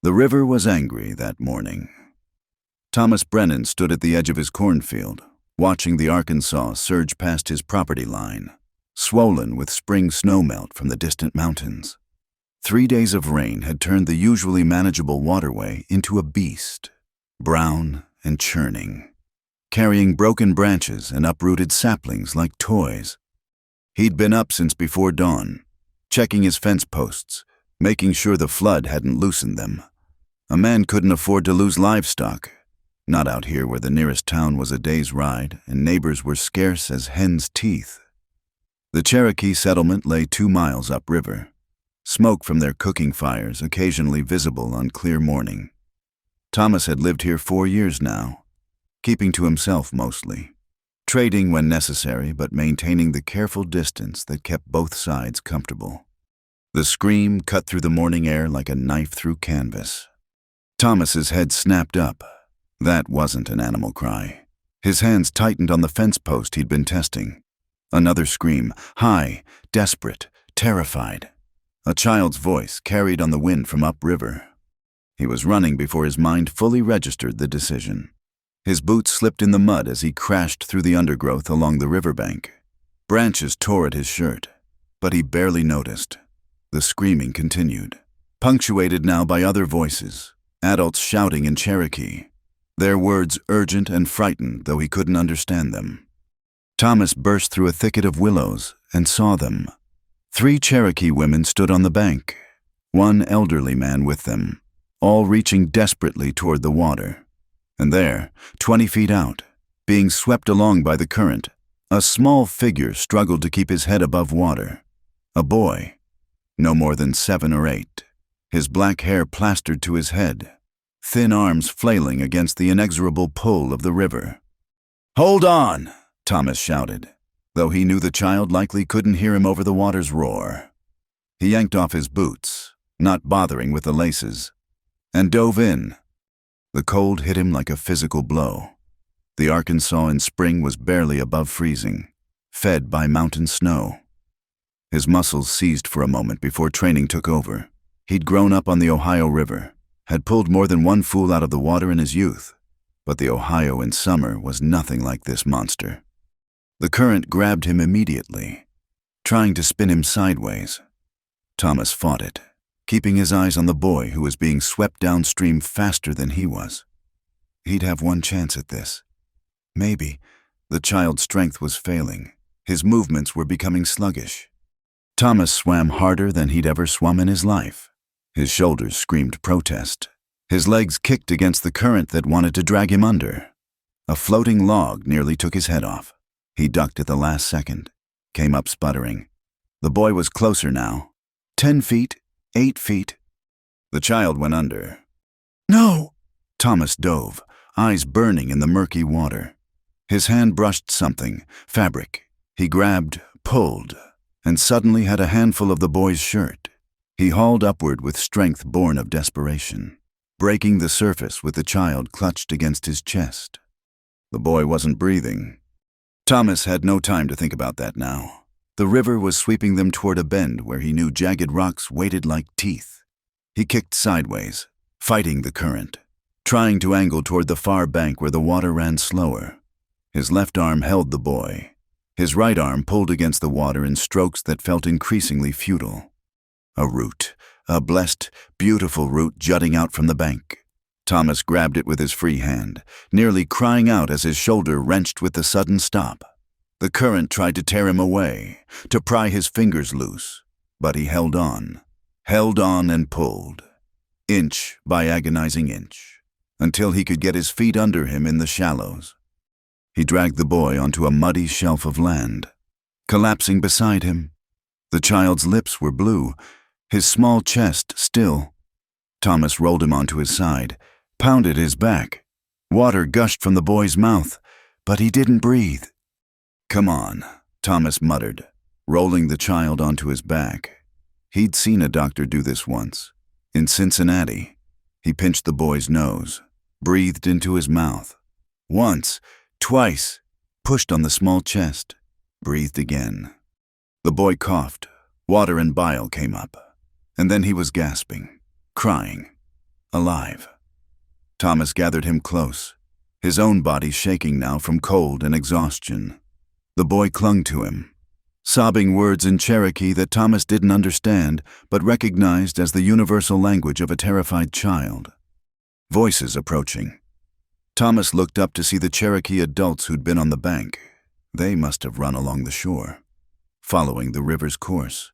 The river was angry that morning. Thomas Brennan stood at the edge of his cornfield, watching the Arkansas surge past his property line, swollen with spring snowmelt from the distant mountains. 3 days of rain had turned the usually manageable waterway into a beast, brown and churning, carrying broken branches and uprooted saplings like toys. He'd been up since before dawn, checking his fence posts, making sure the flood hadn't loosened them. A man couldn't afford to lose livestock, not out here where the nearest town was a day's ride and neighbors were scarce as hen's teeth. The Cherokee settlement lay 2 miles upriver, smoke from their cooking fires occasionally visible on clear morning. Thomas had lived here 4 years now, keeping to himself mostly, trading when necessary but maintaining the careful distance that kept both sides comfortable. The scream cut through the morning air like a knife through canvas. Thomas's head snapped up. That wasn't an animal cry. His hands tightened on the fence post he'd been testing. Another scream, high, desperate, terrified. A child's voice carried on the wind from upriver. He was running before his mind fully registered the decision. His boots slipped in the mud as he crashed through the undergrowth along the riverbank. Branches tore at his shirt, but he barely noticed. The screaming continued, punctuated now by other voices, adults shouting in Cherokee, their words urgent and frightened though he couldn't understand them. Thomas burst through a thicket of willows and saw them. 3 Cherokee women stood on the bank, one elderly man with them, all reaching desperately toward the water. And there, 20 feet out, being swept along by the current, a small figure struggled to keep his head above water. A boy, no more than 7 or 8, his black hair plastered to his head, thin arms flailing against the inexorable pull of the river. "Hold on!" Thomas shouted, though he knew the child likely couldn't hear him over the water's roar. He yanked off his boots, not bothering with the laces, and dove in. The cold hit him like a physical blow. The Arkansas in spring was barely above freezing, fed by mountain snow. His muscles seized for a moment before training took over. He'd grown up on the Ohio River, had pulled more than one fool out of the water in his youth, but the Ohio in summer was nothing like this monster. The current grabbed him immediately, trying to spin him sideways. Thomas fought it, keeping his eyes on the boy who was being swept downstream faster than he was. He'd have one chance at this. Maybe. The child's strength was failing. His movements were becoming sluggish. Thomas swam harder than he'd ever swum in his life. His shoulders screamed protest. His legs kicked against the current that wanted to drag him under. A floating log nearly took his head off. He ducked at the last second, came up sputtering. The boy was closer now. 10 feet, 8 feet. The child went under. "No!" Thomas dove, eyes burning in the murky water. His hand brushed something, fabric. He grabbed, pulled, and suddenly had a handful of the boy's shirt. He hauled upward with strength born of desperation, breaking the surface with the child clutched against his chest. The boy wasn't breathing. Thomas had no time to think about that now. The river was sweeping them toward a bend where he knew jagged rocks waited like teeth. He kicked sideways, fighting the current, trying to angle toward the far bank where the water ran slower. His left arm held the boy. His right arm pulled against the water in strokes that felt increasingly futile. A root, a blessed, beautiful root jutting out from the bank. Thomas grabbed it with his free hand, nearly crying out as his shoulder wrenched with the sudden stop. The current tried to tear him away, to pry his fingers loose, but he held on and pulled, inch by agonizing inch, until he could get his feet under him in the shallows. He dragged the boy onto a muddy shelf of land. Collapsing beside him, the child's lips were blue, his small chest still. Thomas rolled him onto his side, pounded his back. Water gushed from the boy's mouth, but he didn't breathe. "Come on," Thomas muttered, rolling the child onto his back. He'd seen a doctor do this once, in Cincinnati. He pinched the boy's nose, breathed into his mouth. Once, twice, pushed on the small chest, breathed again. The boy coughed, water and bile came up, and then he was gasping, crying. alive. Thomas gathered him close, his own body shaking now from cold and exhaustion. The boy clung to him, sobbing words in Cherokee that Thomas didn't understand but recognized as the universal language of a terrified child. Voices approaching. Thomas looked up to see the Cherokee adults who'd been on the bank. They must have run along the shore, following the river's course.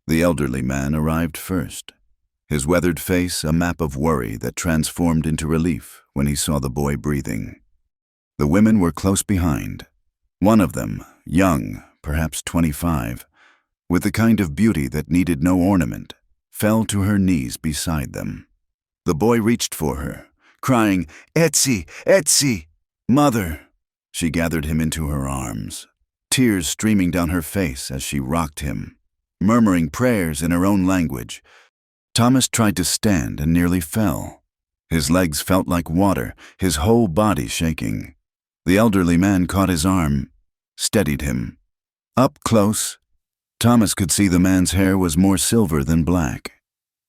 The elderly man arrived first, his weathered face a map of worry that transformed into relief when he saw the boy breathing. The women were close behind. One of them, young, perhaps 25, with the kind of beauty that needed no ornament, fell to her knees beside them. The boy reached for her, crying, "Etsy, Etsy, Mother!" She gathered him into her arms, tears streaming down her face as she rocked him, murmuring prayers in her own language. Thomas tried to stand and nearly fell. His legs felt like water, his whole body shaking. The elderly man caught his arm, steadied him. Up close, Thomas could see the man's hair was more silver than black,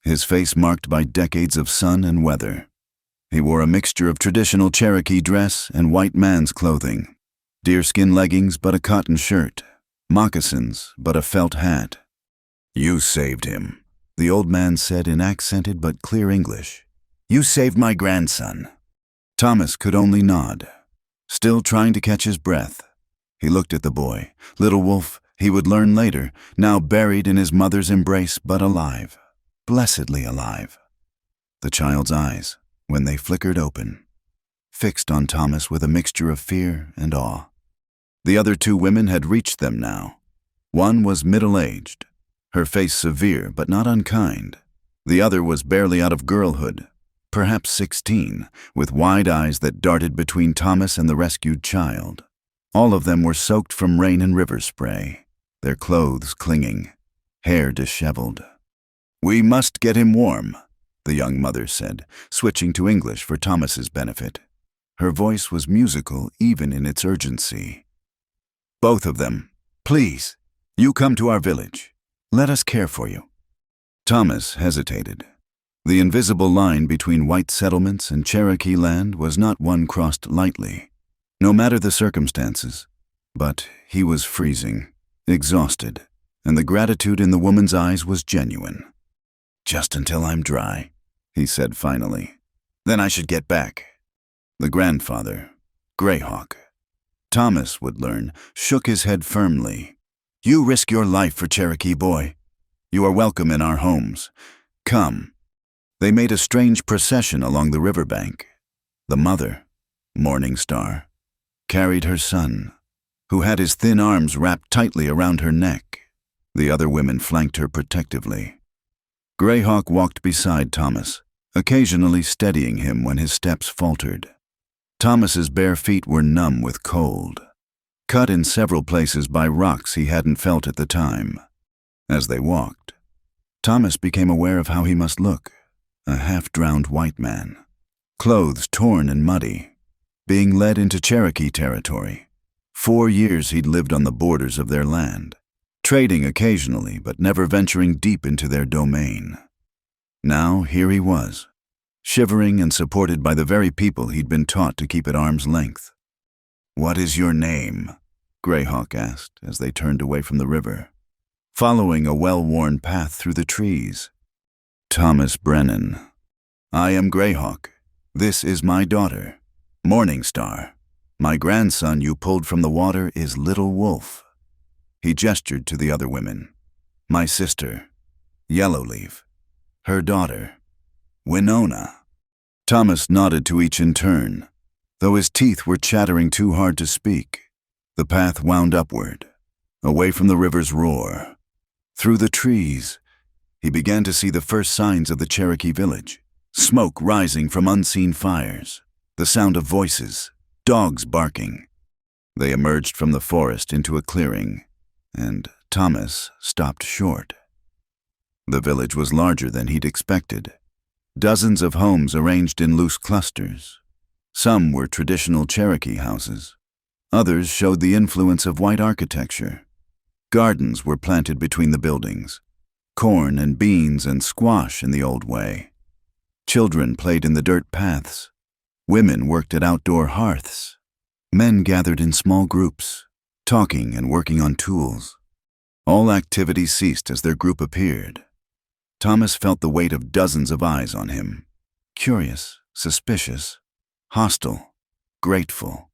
his face marked by decades of sun and weather. He wore a mixture of traditional Cherokee dress and white man's clothing, deerskin leggings but a cotton shirt, moccasins but a felt hat. "You saved him," the old man said in accented but clear English. "You saved my grandson." Thomas could only nod, still trying to catch his breath. He looked at the boy, little Wolf, he would learn later, now buried in his mother's embrace but alive, blessedly alive. The child's eyes, when they flickered open, fixed on Thomas with a mixture of fear and awe. The other two women had reached them now. One was middle-aged, her face severe but not unkind. The other was barely out of girlhood, perhaps 16, with wide eyes that darted between Thomas and the rescued child. All of them were soaked from rain and river spray, their clothes clinging, hair disheveled. "We must get him warm," the young mother said, switching to English for Thomas's benefit. Her voice was musical even in its urgency. "Both of them, please, you come to our village. Let us care for you." Thomas hesitated. The invisible line between white settlements and Cherokee land was not one crossed lightly, no matter the circumstances. But he was freezing, exhausted, and the gratitude in the woman's eyes was genuine. "Just until I'm dry," he said finally. "Then I should get back." The grandfather, Greyhawk, Thomas would learn, shook his head firmly. "You risk your life for Cherokee, boy. You are welcome in our homes. Come." They made a strange procession along the riverbank. The mother, Morning Star, carried her son, who had his thin arms wrapped tightly around her neck. The other women flanked her protectively. Greyhawk walked beside Thomas, occasionally steadying him when his steps faltered. Thomas's bare feet were numb with cold, cut in several places by rocks he hadn't felt at the time. As they walked, Thomas became aware of how he must look, a half-drowned white man, clothes torn and muddy, being led into Cherokee territory. 4 years he'd lived on the borders of their land, trading occasionally but never venturing deep into their domain. Now here he was, shivering and supported by the very people he'd been taught to keep at arm's length. "What is your name?" Greyhawk asked as they turned away from the river, following a well-worn path through the trees. "Thomas Brennan. I am Greyhawk. This is my daughter, Morning Star. My grandson you pulled from the water is Little Wolf." He gestured to the other women. "My sister, Yellowleaf. Her daughter, Winona." Thomas nodded to each in turn, though his teeth were chattering too hard to speak. The path wound upward, away from the river's roar. Through the trees, he began to see the first signs of the Cherokee village, smoke rising from unseen fires, the sound of voices, dogs barking. They emerged from the forest into a clearing, and Thomas stopped short. The village was larger than he'd expected. Dozens of homes arranged in loose clusters. Some were traditional Cherokee houses. Others showed the influence of white architecture. Gardens were planted between the buildings, corn and beans and squash in the old way. Children played in the dirt paths. Women worked at outdoor hearths. Men gathered in small groups, talking and working on tools. All activity ceased as their group appeared. Thomas felt the weight of dozens of eyes on him. Curious, suspicious, hostile, grateful.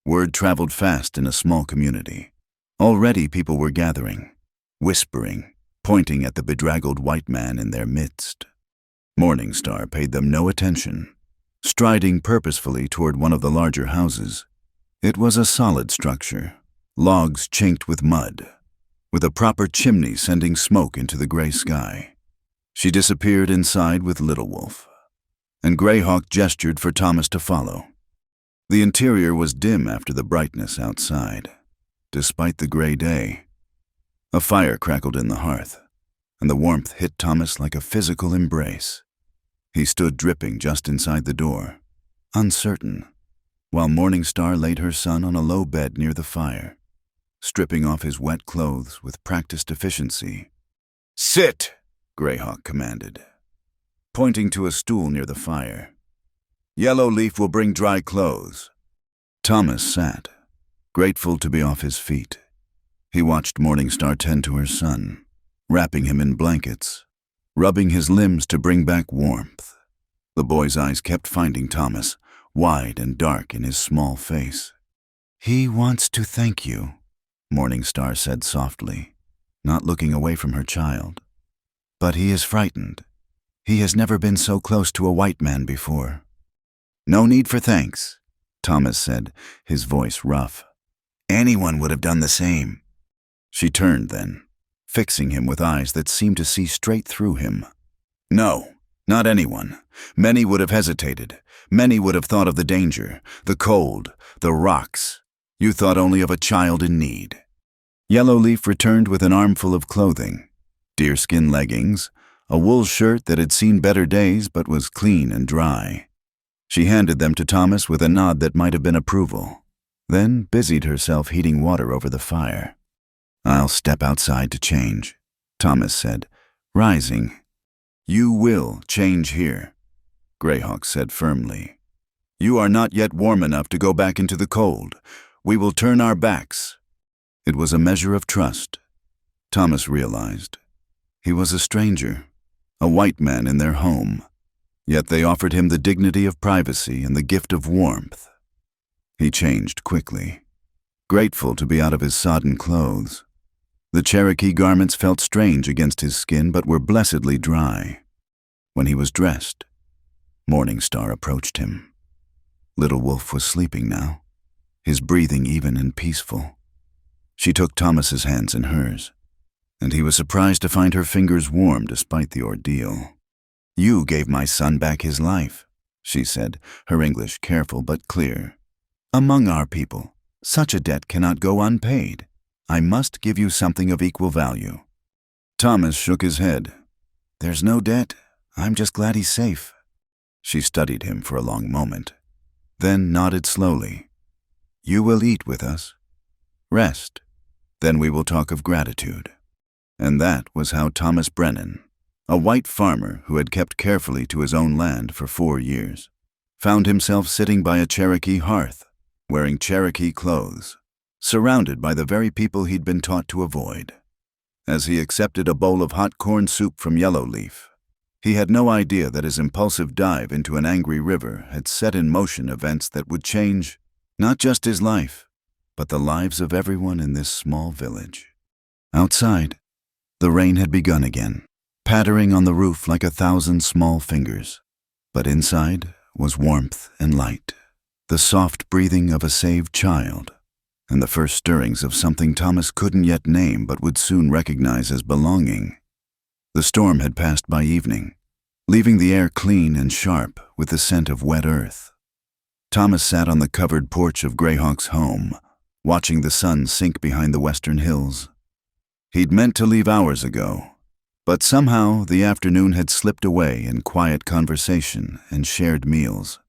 Word traveled fast in a small community. Already people were gathering, whispering, pointing at the bedraggled white man in their midst. Morningstar paid them no attention, striding purposefully toward one of the larger houses. It was a solid structure, logs chinked with mud, with a proper chimney sending smoke into the gray sky. She disappeared inside with Little Wolf, and Greyhawk gestured for Thomas to follow. The interior was dim after the brightness outside, despite the gray day. A fire crackled in the hearth, and the warmth hit Thomas like a physical embrace. He stood dripping just inside the door, uncertain, while Morningstar laid her son on a low bed near the fire, stripping off his wet clothes with practiced efficiency. "Sit!" Greyhawk commanded, pointing to a stool near the fire. "Yellowleaf will bring dry clothes." Thomas sat, grateful to be off his feet. He watched Morningstar tend to her son, wrapping him in blankets, rubbing his limbs to bring back warmth. The boy's eyes kept finding Thomas, wide and dark in his small face. "He wants to thank you," Morningstar said softly, not looking away from her child. "But he is frightened. He has never been so close to a white man before." "No need for thanks," Thomas said, his voice rough. "Anyone would have done the same." She turned then, fixing him with eyes that seemed to see straight through him. "No, not anyone. Many would have hesitated. Many would have thought of the danger, the cold, the rocks. You thought only of a child in need." Yellowleaf returned with an armful of clothing, deerskin leggings, a wool shirt that had seen better days but was clean and dry. She handed them to Thomas with a nod that might have been approval, then busied herself heating water over the fire. "I'll step outside to change," Thomas said, rising. "You will change here," Greyhawk said firmly. "You are not yet warm enough to go back into the cold. We will turn our backs." It was a measure of trust. Thomas realized. He was a stranger, a white man in their home, yet they offered him the dignity of privacy and the gift of warmth. He changed quickly, grateful to be out of his sodden clothes. The Cherokee garments felt strange against his skin but were blessedly dry. When he was dressed, Morningstar approached him. Little Wolf was sleeping now, his breathing even and peaceful. She took Thomas's hands in hers, and he was surprised to find her fingers warm despite the ordeal. "You gave my son back his life," she said, her English careful but clear. "Among our people, such a debt cannot go unpaid. I must give you something of equal value." Thomas shook his head. "There's no debt. I'm just glad he's safe." She studied him for a long moment, then nodded slowly. "You will eat with us. Rest. Then we will talk of gratitude." And that was how Thomas Brennan, a white farmer who had kept carefully to his own land for 4 years, found himself sitting by a Cherokee hearth, wearing Cherokee clothes, surrounded by the very people he'd been taught to avoid. As he accepted a bowl of hot corn soup from Yellowleaf, he had no idea that his impulsive dive into an angry river had set in motion events that would change not just his life, but the lives of everyone in this small village. Outside, the rain had begun again, pattering on the roof like 1,000 small fingers. But inside was warmth and light, the soft breathing of a saved child, and the first stirrings of something Thomas couldn't yet name but would soon recognize as belonging. The storm had passed by evening, leaving the air clean and sharp with the scent of wet earth. Thomas sat on the covered porch of Greyhawk's home, watching the sun sink behind the western hills. He'd meant to leave hours ago, but somehow the afternoon had slipped away in quiet conversation and shared meals.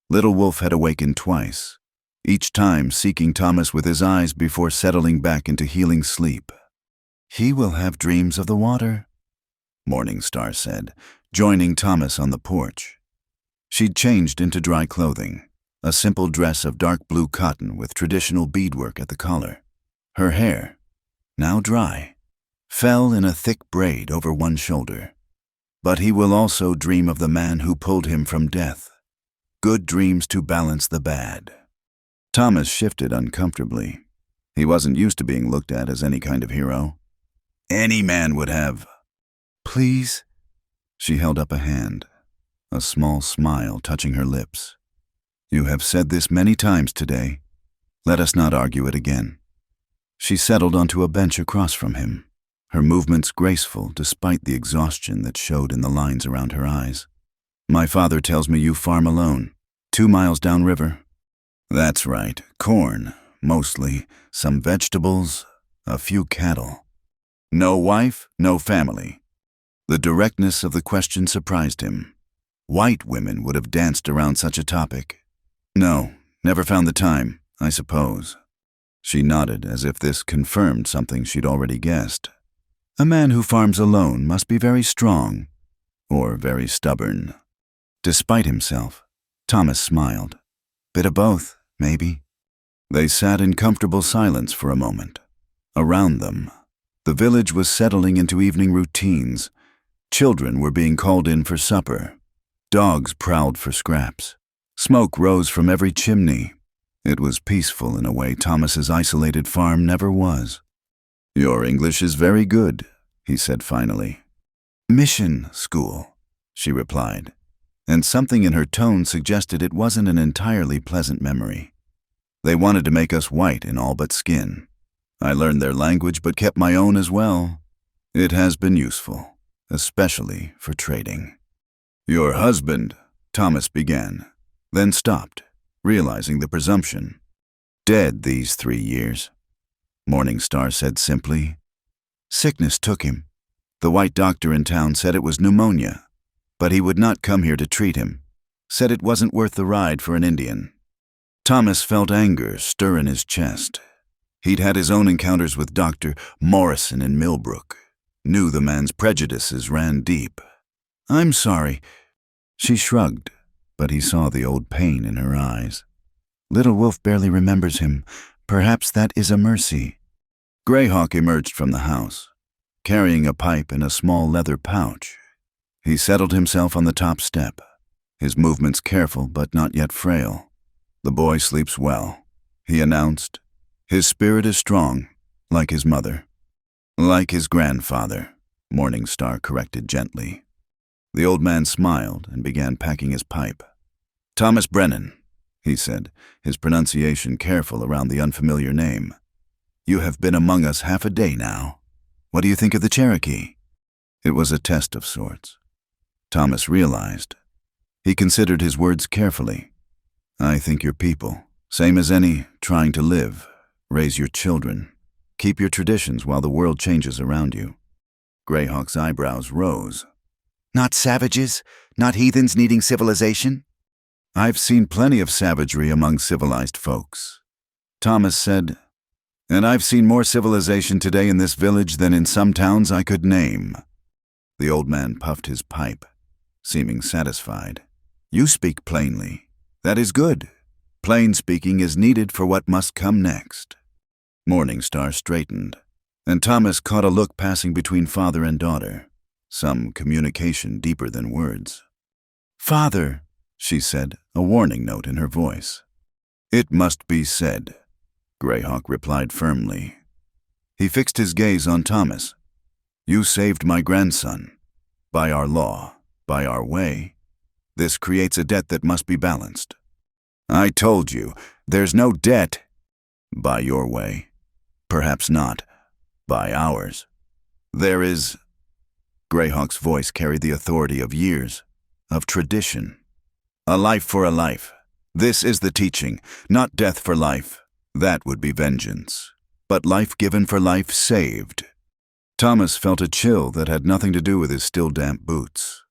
Little Wolf had awakened twice, each time seeking Thomas with his eyes before settling back into healing sleep. "He will have dreams of the water," Morningstar said, joining Thomas on the porch. She'd changed into dry clothing, a simple dress of dark blue cotton with traditional beadwork at the collar. Her hair, now dry, fell in a thick braid over one shoulder. But he will also dream of the man who pulled him from death. Good dreams to balance the bad. Thomas shifted uncomfortably. He wasn't used to being looked at as any kind of hero. Any man would have. Please? She held up a hand, a small smile touching her lips. You have said this many times today. Let us not argue it again. She settled onto a bench across from him, her movements graceful despite the exhaustion that showed in the lines around her eyes. My father tells me you farm alone, 2 miles downriver. That's right, corn, mostly, some vegetables, a few cattle. No wife, no family. The directness of the question surprised him. White women would have danced around such a topic. No, never found the time, I suppose. She nodded as if this confirmed something she'd already guessed. A man who farms alone must be very strong, or very stubborn. Despite himself, Thomas smiled. Bit of both, maybe. They sat in comfortable silence for a moment. Around them, the village was settling into evening routines. Children were being called in for supper. Dogs prowled for scraps. Smoke rose from every chimney. It was peaceful in a way Thomas's isolated farm never was. Your English is very good, he said finally. Mission school, she replied, and something in her tone suggested it wasn't an entirely pleasant memory. They wanted to make us white in all but skin. I learned their language but kept my own as well. It has been useful, especially for trading. Your husband, Thomas began, then stopped, realizing the presumption. Dead these 3 years. Morningstar said simply. Sickness took him. The white doctor in town said it was pneumonia, but he would not come here to treat him. Said it wasn't worth the ride for an Indian. Thomas felt anger stir in his chest. He'd had his own encounters with Dr. Morrison in Millbrook. Knew the man's prejudices ran deep. I'm sorry. She shrugged, but he saw the old pain in her eyes. Little Wolf barely remembers him. Perhaps that is a mercy. Greyhawk emerged from the house, carrying a pipe in a small leather pouch. He settled himself on the top step, his movements careful but not yet frail. The boy sleeps well, he announced. His spirit is strong, like his mother. Like his grandfather, Morningstar corrected gently. The old man smiled and began packing his pipe. Thomas Brennan, he said, his pronunciation careful around the unfamiliar name. You have been among us half a day now. What do you think of the Cherokee? It was a test of sorts. Thomas realized. He considered his words carefully. I think your people, same as any, trying to live, raise your children, keep your traditions while the world changes around you. Greyhawk's eyebrows rose. Not savages? Not heathens needing civilization? I've seen plenty of savagery among civilized folks. Thomas said, and I've seen more civilization today in this village than in some towns I could name. The old man puffed his pipe, seeming satisfied. You speak plainly. That is good. Plain speaking is needed for what must come next. Morningstar straightened, and Thomas caught a look passing between father and daughter, some communication deeper than words. Father, she said, a warning note in her voice. It must be said, Greyhawk replied firmly. He fixed his gaze on Thomas. You saved my grandson. By our law, by our way. This creates a debt that must be balanced. I told you, there's no debt. By your way. Perhaps not. By ours. There is. Greyhawk's voice carried the authority of years, of tradition. A life for a life. This is the teaching, not death for life. That would be vengeance. But life given for life saved. Thomas felt a chill that had nothing to do with his still damp boots.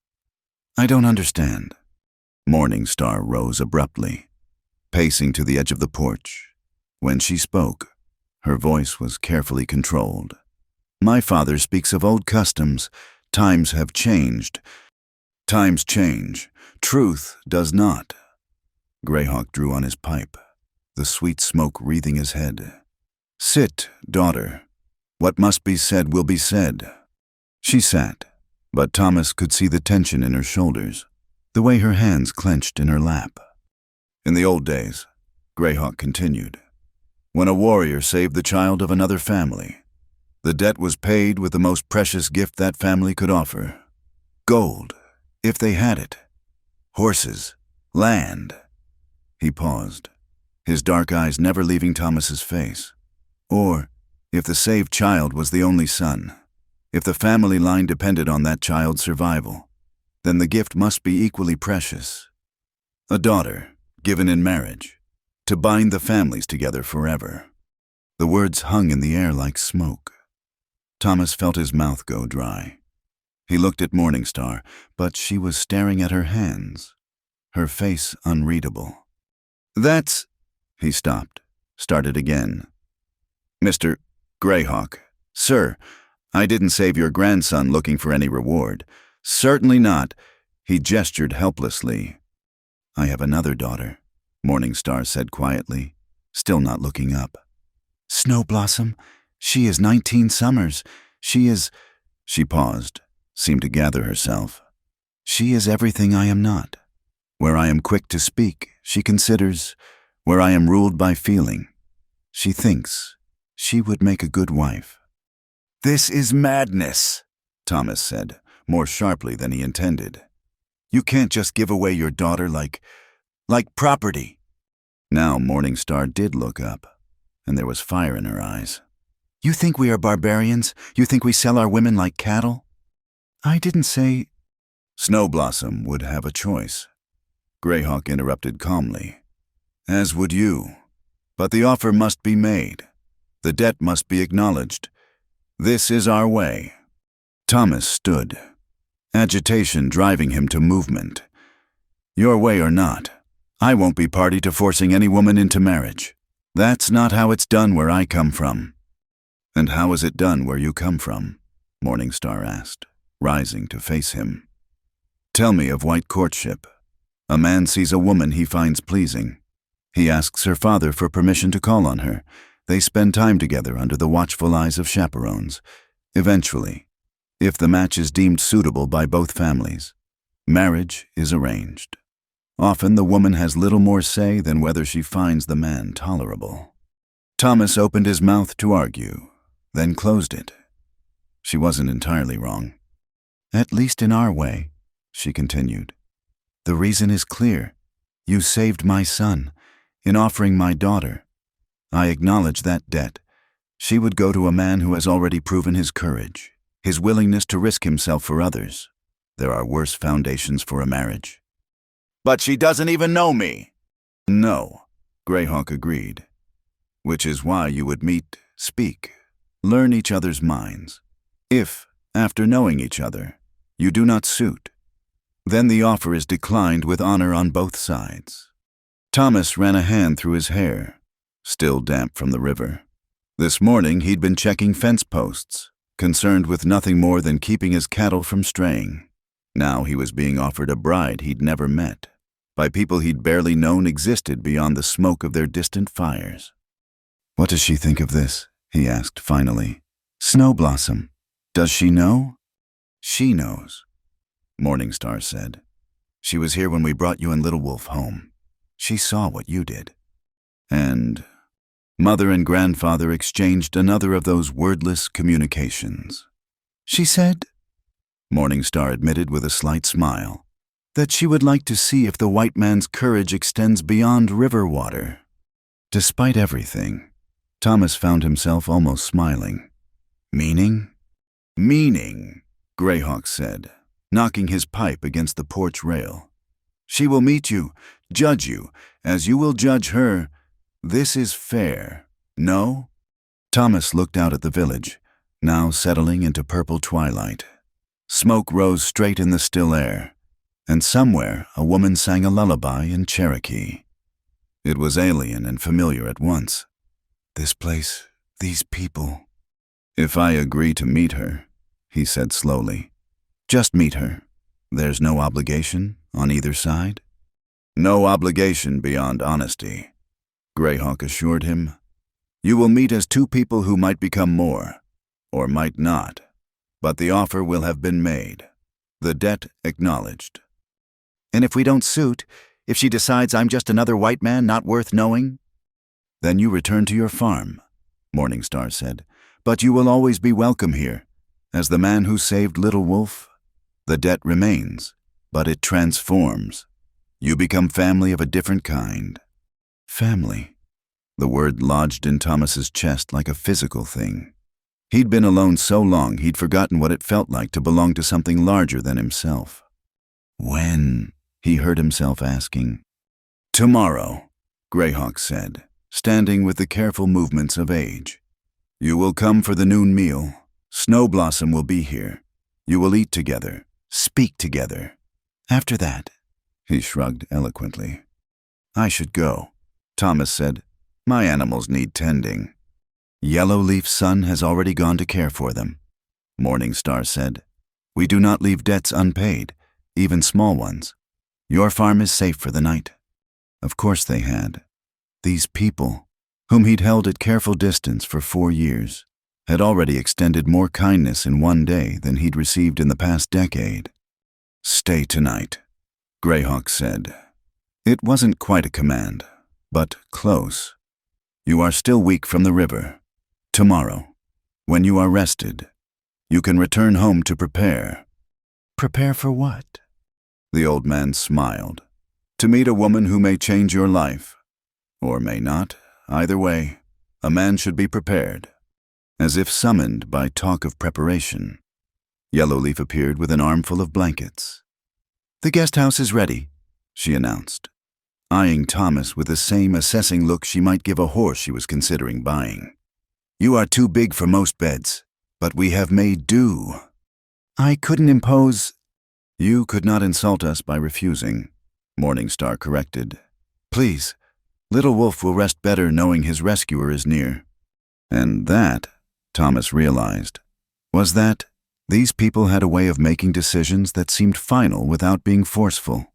I don't understand. Morningstar rose abruptly, pacing to the edge of the porch. When she spoke, her voice was carefully controlled. My father speaks of old customs. Times have changed. Times change. Truth does not. Greyhawk drew on his pipe, the sweet smoke wreathing his head. Sit, daughter. What must be said will be said. She sat, but Thomas could see the tension in her shoulders, the way her hands clenched in her lap. In the old days, Greyhawk continued, when a warrior saved the child of another family, the debt was paid with the most precious gift that family could offer. Gold, if they had it. Horses, land. He paused, his dark eyes never leaving Thomas's face. Or, if the saved child was the only son, if the family line depended on that child's survival, then the gift must be equally precious. A daughter, given in marriage, to bind the families together forever. The words hung in the air like smoke. Thomas felt his mouth go dry. He looked at Morningstar, but she was staring at her hands, her face unreadable. That's... He stopped, started again. Mr. Greyhawk, sir, I didn't save your grandson looking for any reward. Certainly not. He gestured helplessly. I have another daughter, Morningstar said quietly, still not looking up. Snowblossom, she is 19 summers. She is... She paused, seemed to gather herself. She is everything I am not. Where I am quick to speak, she considers. Where I am ruled by feeling, she thinks she would make a good wife. This is madness, Thomas said, more sharply than he intended. You can't just give away your daughter like property. Now Morningstar did look up, and there was fire in her eyes. You think we are barbarians? You think we sell our women like cattle? I didn't say... Snowblossom would have a choice. Greyhawk interrupted calmly. As would you. But the offer must be made. The debt must be acknowledged. This is our way. Thomas stood, agitation driving him to movement. Your way or not, I won't be party to forcing any woman into marriage. That's not how it's done where I come from. And how is it done where you come from? Morningstar asked, rising to face him. Tell me of white courtship. A man sees a woman he finds pleasing. He asks her father for permission to call on her. They spend time together under the watchful eyes of chaperones. Eventually, if the match is deemed suitable by both families, marriage is arranged. Often the woman has little more say than whether she finds the man tolerable. Thomas opened his mouth to argue, then closed it. She wasn't entirely wrong. At least in our way, she continued. The reason is clear. You saved my son. In offering my daughter, I acknowledge that debt. She would go to a man who has already proven his courage, his willingness to risk himself for others. There are worse foundations for a marriage. But she doesn't even know me. No, Greyhawk agreed. Which is why you would meet, speak, learn each other's minds. If, after knowing each other, you do not suit, then the offer is declined with honor on both sides. Thomas ran a hand through his hair, still damp from the river. This morning he'd been checking fence posts, concerned with nothing more than keeping his cattle from straying. Now he was being offered a bride he'd never met, by people he'd barely known existed beyond the smoke of their distant fires. What does she think of this? He asked finally. Snowblossom, does she know? She knows, Morningstar said. She was here when we brought you and Little Wolf home. She saw what you did. And mother and grandfather exchanged another of those wordless communications. She said, Morningstar admitted with a slight smile, that she would like to see if the white man's courage extends beyond river water. Despite everything, Thomas found himself almost smiling. Meaning? Meaning, Greyhawk said, knocking his pipe against the porch rail. She will meet you, judge you, as you will judge her. This is fair, no? Thomas looked out at the village, now settling into purple twilight. Smoke rose straight in the still air, and somewhere a woman sang a lullaby in Cherokee. It was alien and familiar at once. This place, these people. If I agree to meet her, he said slowly, just meet her. There's no obligation on either side? No obligation beyond honesty, Greyhawk assured him. You will meet as two people who might become more, or might not, but the offer will have been made, the debt acknowledged. And if we don't suit, if she decides I'm just another white man not worth knowing? Then you return to your farm, Morningstar said, but you will always be welcome here. As the man who saved Little Wolf, the debt remains, but it transforms. You become family of a different kind. Family. The word lodged in Thomas's chest like a physical thing. He'd been alone so long he'd forgotten what it felt like to belong to something larger than himself. When? He heard himself asking. Tomorrow, Greyhawk said, standing with the careful movements of age. You will come for the noon meal. Snow Blossom will be here. You will eat together, speak together. After that, he shrugged eloquently. I should go, Thomas said. My animals need tending. Yellowleaf's son has already gone to care for them, Morningstar said. We do not leave debts unpaid, even small ones. Your farm is safe for the night. Of course they had. These people, whom he'd held at careful distance for 4 years, had already extended more kindness in one day than he'd received in the past decade. Stay tonight, Greyhawk said. It wasn't quite a command, but close. You are still weak from the river. Tomorrow, when you are rested, you can return home to prepare. Prepare for what? The old man smiled. To meet a woman who may change your life, or may not. Either way, a man should be prepared. As if summoned by talk of preparation, Yellowleaf appeared with an armful of blankets. The guest house is ready, she announced, eyeing Thomas with the same assessing look she might give a horse she was considering buying. You are too big for most beds, but we have made do. I couldn't impose. You could not insult us by refusing, Morningstar corrected. Please, Little Wolf will rest better knowing his rescuer is near. And that, Thomas realized, was that these people had a way of making decisions that seemed final without being forceful.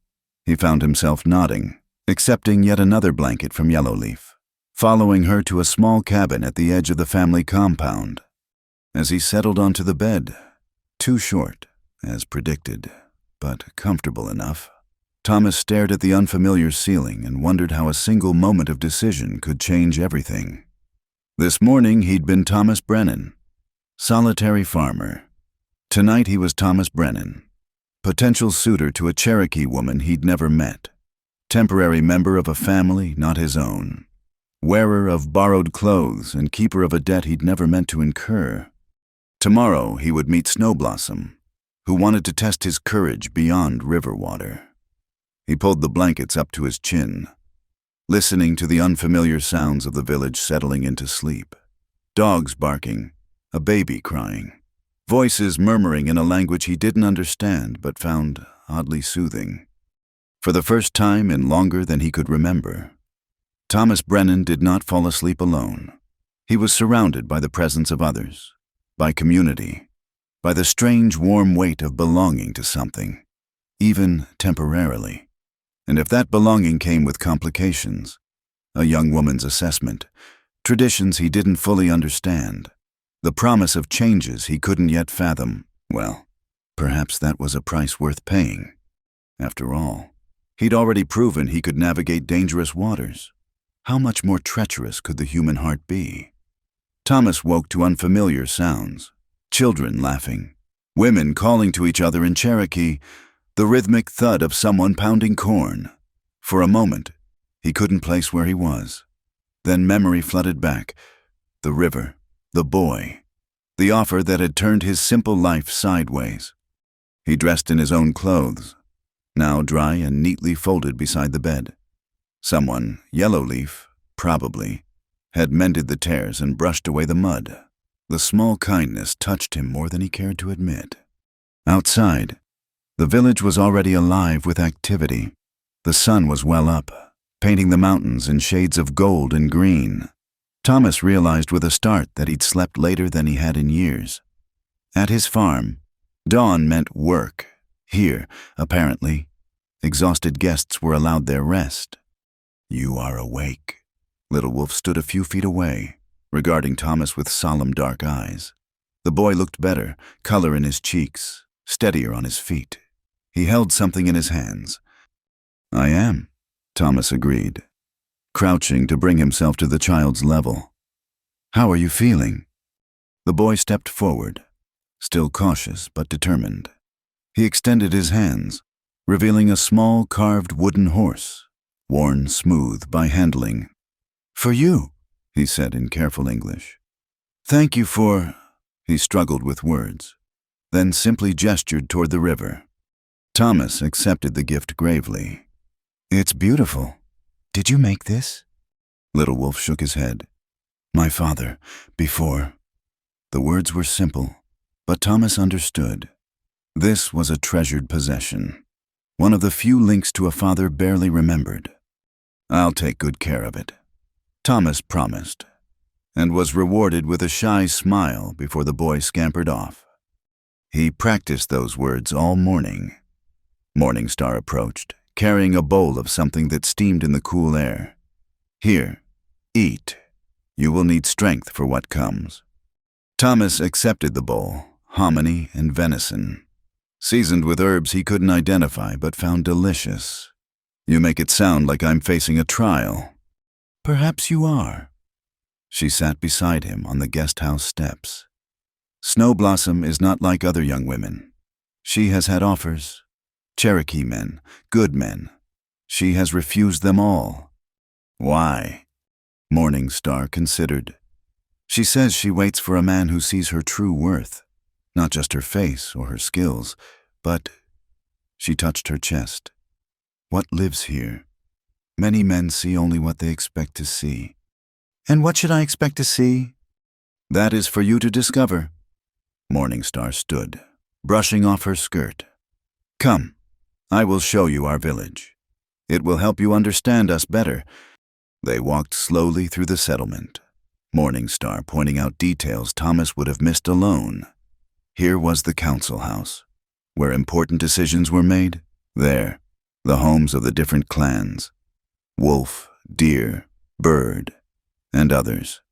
He found himself nodding, accepting yet another blanket from Yellowleaf, following her to a small cabin at the edge of the family compound. As he settled onto the bed, too short, as predicted, but comfortable enough, Thomas stared at the unfamiliar ceiling and wondered how a single moment of decision could change everything. This morning he'd been Thomas Brennan, solitary farmer. Tonight he was Thomas Brennan, potential suitor to a Cherokee woman he'd never met, temporary member of a family not his own, wearer of borrowed clothes and keeper of a debt he'd never meant to incur. Tomorrow he would meet Snow Blossom, who wanted to test his courage beyond river water. He pulled the blankets up to his chin, listening to the unfamiliar sounds of the village settling into sleep. Dogs barking, a baby crying, voices murmuring in a language he didn't understand but found oddly soothing. For the first time in longer than he could remember, Thomas Brennan did not fall asleep alone. He was surrounded by the presence of others, by community, by the strange warm weight of belonging to something, even temporarily. And if that belonging came with complications, a young woman's assessment, traditions he didn't fully understand, the promise of changes he couldn't yet fathom, well, perhaps that was a price worth paying. After all, he'd already proven he could navigate dangerous waters. How much more treacherous could the human heart be? Thomas woke to unfamiliar sounds, children laughing, women calling to each other in Cherokee, the rhythmic thud of someone pounding corn. For a moment, he couldn't place where he was. Then memory flooded back. The river, the boy, the offer that had turned his simple life sideways. He dressed in his own clothes, now dry and neatly folded beside the bed. Someone, Yellowleaf, probably, had mended the tears and brushed away the mud. The small kindness touched him more than he cared to admit. Outside, the village was already alive with activity. The sun was well up, painting the mountains in shades of gold and green. Thomas realized with a start that he'd slept later than he had in years. At his farm, dawn meant work. Here, apparently, exhausted guests were allowed their rest. "You are awake." Little Wolf stood a few feet away, regarding Thomas with solemn dark eyes. The boy looked better, color in his cheeks, steadier on his feet. He held something in his hands. "I am," Thomas agreed, crouching to bring himself to the child's level. "How are you feeling?" The boy stepped forward, still cautious but determined. He extended his hands, revealing a small carved wooden horse, worn smooth by handling. "For you," he said in careful English. "Thank you for—" He struggled with words, then simply gestured toward the river. Thomas accepted the gift gravely. "It's beautiful. Did you make this?" Little Wolf shook his head. "My father, before." The words were simple, but Thomas understood. This was a treasured possession, one of the few links to a father barely remembered. "I'll take good care of it," Thomas promised, and was rewarded with a shy smile before the boy scampered off. He practiced those words all morning. Morningstar approached, carrying a bowl of something that steamed in the cool air. "Here, eat. You will need strength for what comes." Thomas accepted the bowl, hominy and venison, seasoned with herbs he couldn't identify but found delicious. "You make it sound like I'm facing a trial." "Perhaps you are." She sat beside him on the guest house steps. Snow Blossom is not like other young women. She has had offers. Cherokee men, good men. She has refused them all. Why? Morningstar considered. She says she waits for a man who sees her true worth, not just her face or her skills, but— She touched her chest. "What lives here? Many men see only what they expect to see." "And what should I expect to see?" "That is for you to discover." Morningstar stood, brushing off her skirt. "Come, I will show you our village. It will help you understand us better." They walked slowly through the settlement, Morningstar pointing out details Thomas would have missed alone. Here was the council house, where important decisions were made. There, the homes of the different clans— wolf, deer, bird, and others,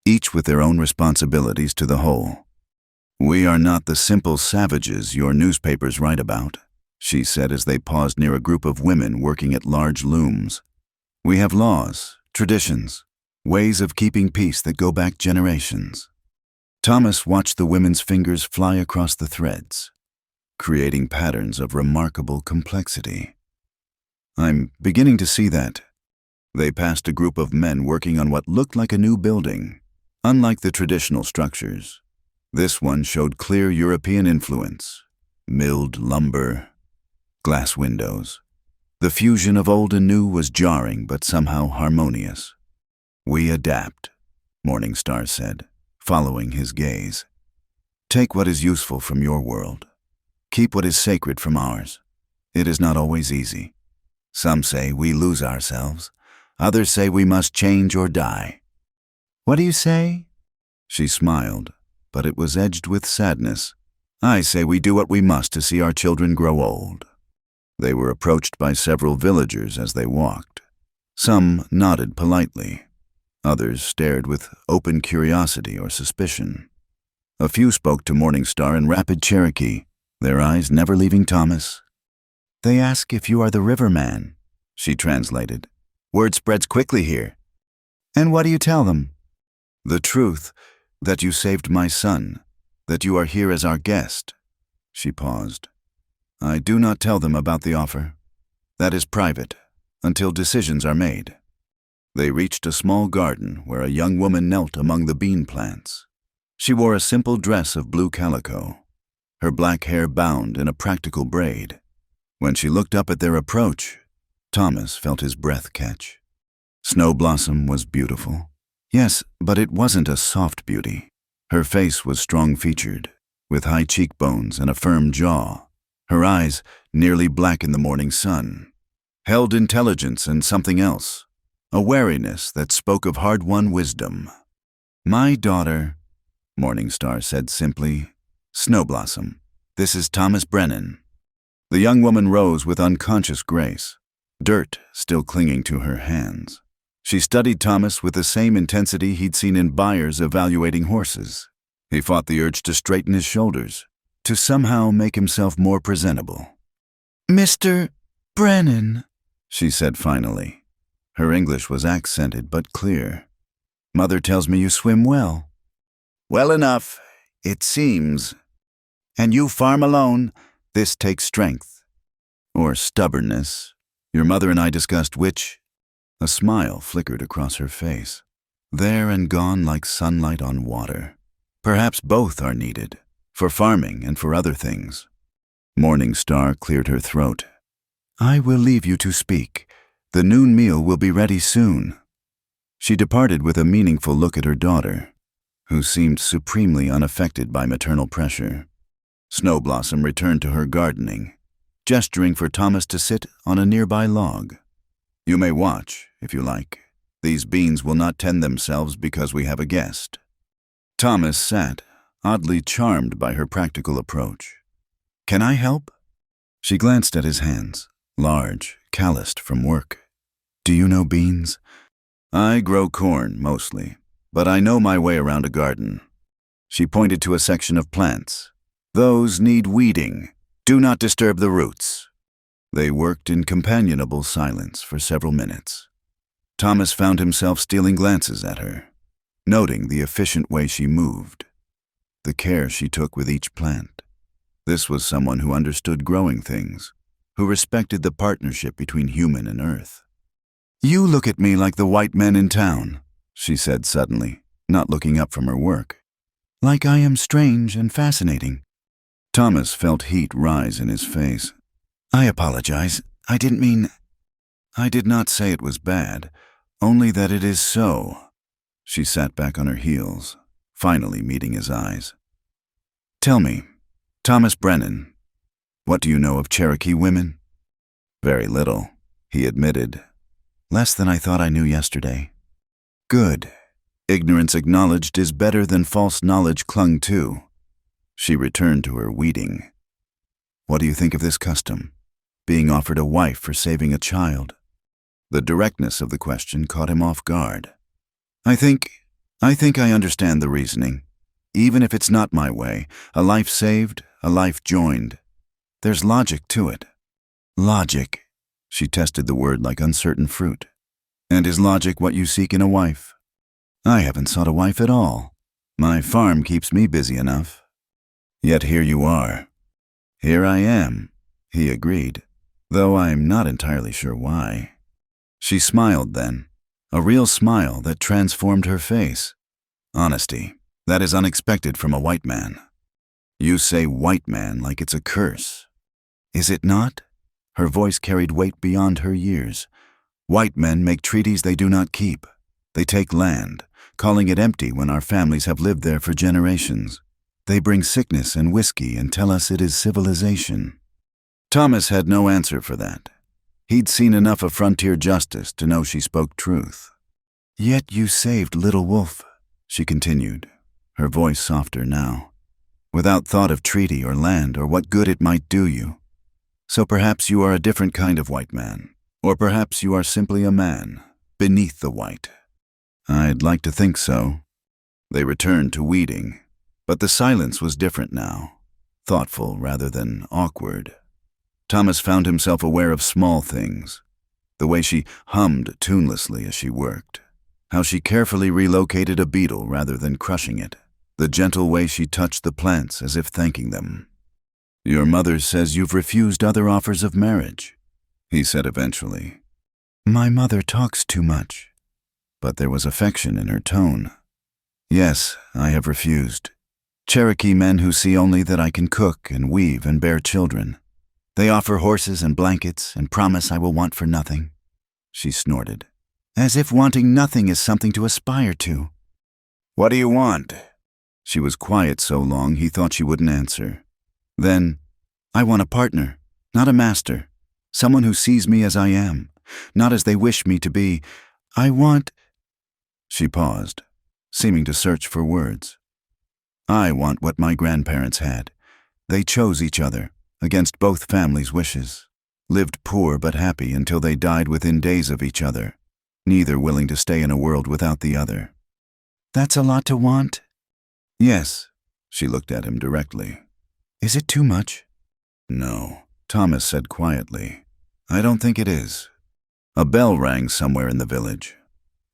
each with their own responsibilities to the whole. "We are not the simple savages your newspapers write about," she said as they paused near a group of women working at large looms. "We have laws, traditions, ways of keeping peace that go back generations." Thomas watched the women's fingers fly across the threads, creating patterns of remarkable complexity. "I'm beginning to see that." They passed a group of men working on what looked like a new building. Unlike the traditional structures, this one showed clear European influence. Milled lumber, glass windows. The fusion of old and new was jarring but somehow harmonious. "We adapt," Morningstar said, following his gaze. "Take what is useful from your world. Keep what is sacred from ours. It is not always easy. Some say we lose ourselves. Others say we must change or die." "What do you say?" She smiled, but it was edged with sadness. "I say we do what we must to see our children grow old." They were approached by several villagers as they walked. Some nodded politely. Others stared with open curiosity or suspicion. A few spoke to Morningstar in rapid Cherokee, their eyes never leaving Thomas. "They ask if you are the river man," she translated. "Word spreads quickly here." "And what do you tell them?" "The truth, that you saved my son, that you are here as our guest." She paused. "I do not tell them about the offer. That is private, until decisions are made." They reached a small garden where a young woman knelt among the bean plants. She wore a simple dress of blue calico, her black hair bound in a practical braid. When she looked up at their approach, Thomas felt his breath catch. Snow Blossom was beautiful. Yes, but it wasn't a soft beauty. Her face was strong-featured, with high cheekbones and a firm jaw. Her eyes, nearly black in the morning sun, held intelligence and something else, a wariness that spoke of hard-won wisdom. "My daughter," Morningstar said simply. "Snow Blossom, this is Thomas Brennan." The young woman rose with unconscious grace, dirt still clinging to her hands. She studied Thomas with the same intensity he'd seen in buyers evaluating horses. He fought the urge to straighten his shoulders, to somehow make himself more presentable. Mr. Brennan, she said finally. Her English was accented but clear. Mother tells me you swim well. Well enough, it seems. And you farm alone. This takes strength. Or stubbornness. Your mother and I discussed which. A smile flickered across her face. There and gone like sunlight on water. Perhaps both are needed, for farming and for other things. Morning Star cleared her throat. I will leave you to speak. The noon meal will be ready soon. She departed with a meaningful look at her daughter, who seemed supremely unaffected by maternal pressure. Snowblossom returned to her gardening, gesturing for Thomas to sit on a nearby log. You may watch, if you like. These beans will not tend themselves because we have a guest. Thomas sat, oddly charmed by her practical approach. Can I help? She glanced at his hands, large, calloused from work. Do you know beans? I grow corn, mostly, but I know my way around a garden. She pointed to a section of plants. Those need weeding. Do not disturb the roots. They worked in companionable silence for several minutes. Thomas found himself stealing glances at her, noting the efficient way she moved, the care she took with each plant. This was someone who understood growing things, who respected the partnership between human and earth. You look at me like the white men in town, she said suddenly, not looking up from her work. Like I am strange and fascinating. Thomas felt heat rise in his face. I apologize. I didn't mean... I did not say it was bad, only that it is so. She sat back on her heels, finally meeting his eyes. Tell me, Thomas Brennan, what do you know of Cherokee women? Very little, he admitted. Less than I thought I knew yesterday. Good. Ignorance acknowledged is better than false knowledge clung to. She returned to her weeding. What do you think of this custom? Being offered a wife for saving a child? The directness of the question caught him off guard. I think I understand the reasoning. Even if it's not my way, a life saved, a life joined. There's logic to it. Logic. She tested the word like uncertain fruit. And is logic what you seek in a wife? I haven't sought a wife at all. My farm keeps me busy enough. Yet here you are. Here I am, he agreed, though I'm not entirely sure why. She smiled then, a real smile that transformed her face. Honesty, that is unexpected from a white man. You say white man like it's a curse. Is it not? Her voice carried weight beyond her years. White men make treaties they do not keep. They take land, calling it empty when our families have lived there for generations. They bring sickness and whiskey and tell us it is civilization. Thomas had no answer for that. He'd seen enough of frontier justice to know she spoke truth. Yet you saved Little Wolf, she continued, her voice softer now, without thought of treaty or land or what good it might do you. So perhaps you are a different kind of white man, or perhaps you are simply a man, beneath the white. I'd like to think so. They returned to weeding, but the silence was different now, thoughtful rather than awkward. Thomas found himself aware of small things, the way she hummed tunelessly as she worked, how she carefully relocated a beetle rather than crushing it, the gentle way she touched the plants as if thanking them. Your mother says you've refused other offers of marriage, he said eventually. My mother talks too much, but there was affection in her tone. Yes, I have refused. Cherokee men who see only that I can cook and weave and bear children. They offer horses and blankets and promise I will want for nothing. She snorted, as if wanting nothing is something to aspire to. What do you want? She was quiet so long he thought she wouldn't answer. Then, I want a partner, not a master, someone who sees me as I am, not as they wish me to be. I want... She paused, seeming to search for words. I want what my grandparents had. They chose each other, against both families' wishes, lived poor but happy until they died within days of each other, neither willing to stay in a world without the other. That's a lot to want. Yes, she looked at him directly. Is it too much? No, Thomas said quietly. I don't think it is. A bell rang somewhere in the village.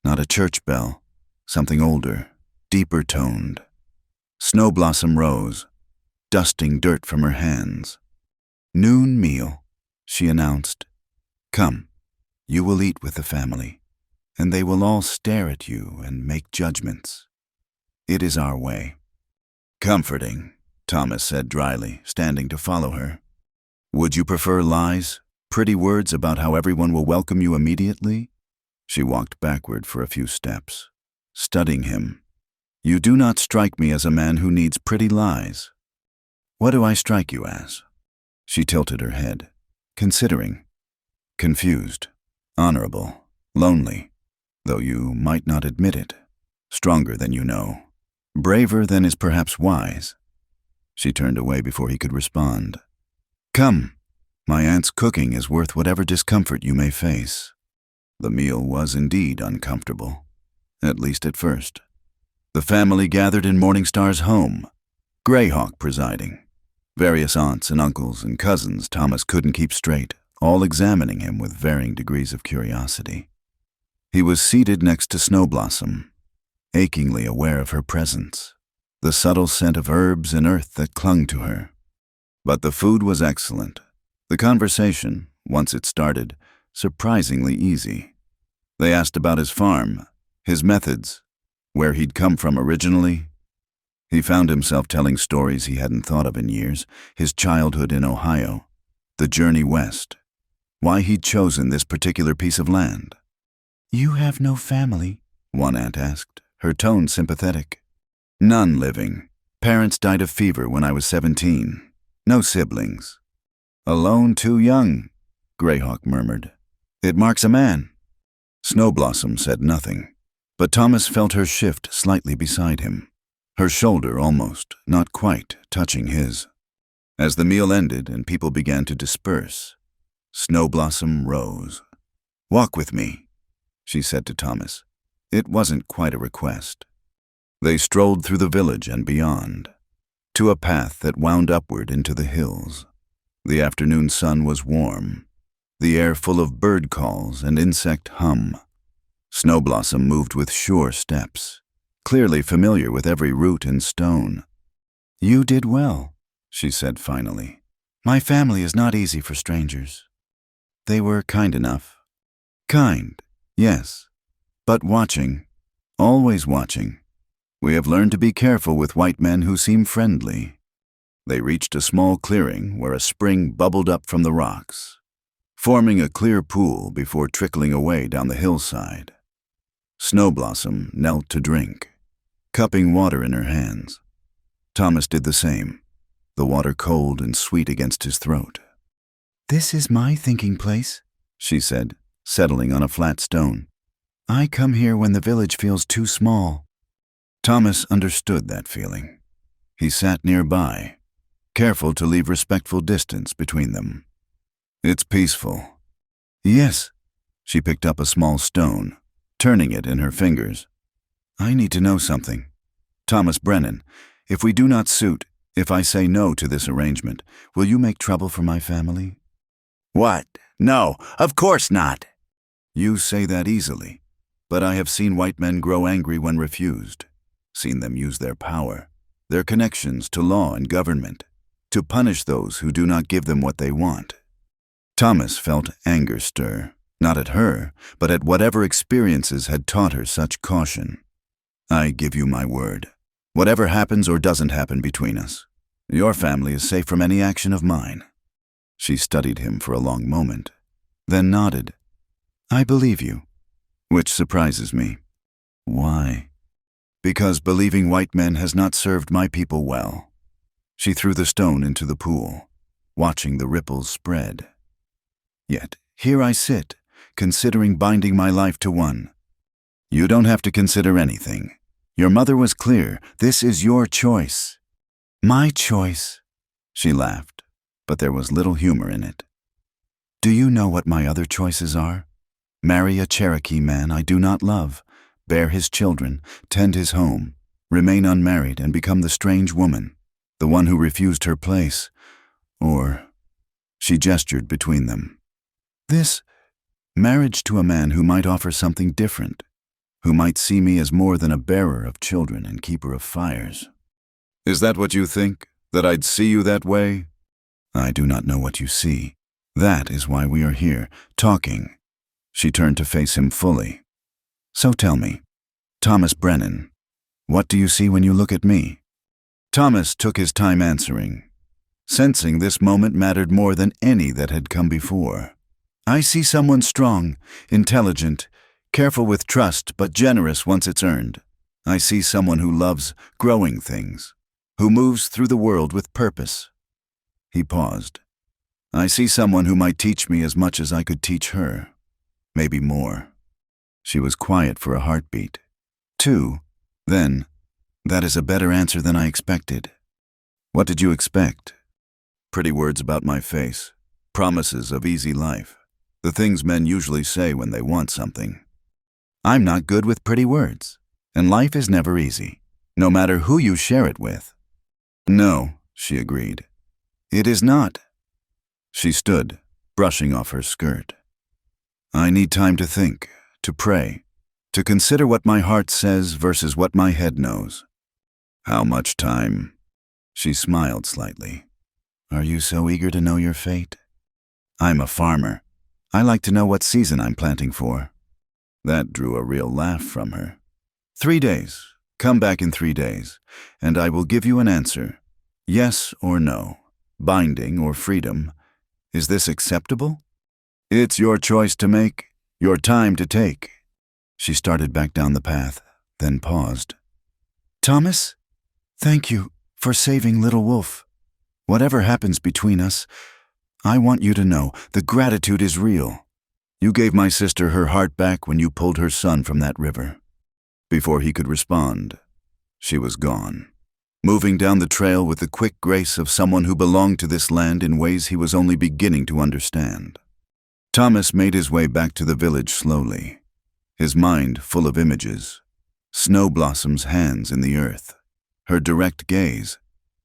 Not a church bell, something older, deeper toned. Snowblossom rose, dusting dirt from her hands. Noon meal, she announced. Come, you will eat with the family, and they will all stare at you and make judgments. It is our way. Comforting, Thomas said dryly, standing to follow her. Would you prefer lies, pretty words about how everyone will welcome you immediately? She walked backward for a few steps, studying him. You do not strike me as a man who needs pretty lies. What do I strike you as? She tilted her head, considering. Confused, honorable, lonely, though you might not admit it. Stronger than you know. Braver than is perhaps wise. She turned away before he could respond. Come, my aunt's cooking is worth whatever discomfort you may face. The meal was indeed uncomfortable, at least at first. The family gathered in Morningstar's home, Greyhawk presiding. Various aunts and uncles and cousins Thomas couldn't keep straight, all examining him with varying degrees of curiosity. He was seated next to Snowblossom, achingly aware of her presence, the subtle scent of herbs and earth that clung to her. But the food was excellent. The conversation, once it started, surprisingly easy. They asked about his farm, his methods, where he'd come from originally. He found himself telling stories he hadn't thought of in years, his childhood in Ohio, the journey west, why he'd chosen this particular piece of land. You have no family? One aunt asked, her tone sympathetic. None living. Parents died of fever when I was 17. No siblings. Alone too young, Greyhawk murmured. It marks a man. Snowblossom said nothing, but Thomas felt her shift slightly beside him, her shoulder almost, not quite, touching his. As the meal ended and people began to disperse, Snowblossom rose. Walk with me, she said to Thomas. It wasn't quite a request. They strolled through the village and beyond, to a path that wound upward into the hills. The afternoon sun was warm, the air full of bird calls and insect hum. Snowblossom moved with sure steps, clearly familiar with every root and stone. You did well, she said finally. My family is not easy for strangers. They were kind enough. Kind, yes, but watching, always watching. We have learned to be careful with white men who seem friendly. They reached a small clearing where a spring bubbled up from the rocks, forming a clear pool before trickling away down the hillside. Snowblossom knelt to drink, cupping water in her hands. Thomas did the same, the water cold and sweet against his throat. This is my thinking place, she said, settling on a flat stone. I come here when the village feels too small. Thomas understood that feeling. He sat nearby, careful to leave respectful distance between them. It's peaceful. Yes. She picked up a small stone, turning it in her fingers. I need to know something. Thomas Brennan, if we do not suit, if I say no to this arrangement, will you make trouble for my family? What? No, of course not. You say that easily, but I have seen white men grow angry when refused, seen them use their power, their connections to law and government, to punish those who do not give them what they want. Thomas felt anger stir, not at her, but at whatever experiences had taught her such caution. I give you my word. Whatever happens or doesn't happen between us, your family is safe from any action of mine. She studied him for a long moment, then nodded. I believe you, which surprises me. Why? Because believing white men has not served my people well. She threw the stone into the pool, watching the ripples spread. Yet, here I sit, considering binding my life to one. You don't have to consider anything. Your mother was clear. This is your choice. My choice, she laughed. but there was little humor in it. "Do you know what my other choices are? Marry a Cherokee man I do not love, bear his children, tend his home, remain unmarried and become the strange woman, the one who refused her place, or—" She gestured between them. "This marriage to a man who might offer something different, who might see me as more than a bearer of children and keeper of fires." "Is that what you think? That I'd see you that way?" "I do not know what you see. That is why we are here, talking." She turned to face him fully. "So tell me, Thomas Brennan, what do you see when you look at me?" Thomas took his time answering, sensing this moment mattered more than any that had come before. "I see someone strong, intelligent, careful with trust, but generous once it's earned. I see someone who loves growing things, who moves through the world with purpose." He paused. "I see someone who might teach me as much as I could teach her, maybe more." She was quiet for a heartbeat. "Two, then. That is a better answer than I expected." "What did you expect?" "Pretty words about my face. Promises of easy life. The things men usually say when they want something." "I'm not good with pretty words, and life is never easy, no matter who you share it with." "No," she agreed. "It is not." She stood, brushing off her skirt. "I need time to think, to pray, to consider what my heart says versus what my head knows." "How much time?" She smiled slightly. "Are you so eager to know your fate?" "I'm a farmer. I like to know what season I'm planting for." That drew a real laugh from her. 3 days. Come back in 3 days, and I will give you an answer. Yes or no. Binding or freedom. Is this acceptable?" "It's your choice to make, your time to take." She started back down the path, then paused. "Thomas, thank you for saving Little Wolf. Whatever happens between us, I want you to know the gratitude is real. You gave my sister her heart back when you pulled her son from that river." Before he could respond, she was gone, moving down the trail with the quick grace of someone who belonged to this land in ways he was only beginning to understand. Thomas made his way back to the village slowly, his mind full of images. Snow Blossom's hands in the earth, her direct gaze,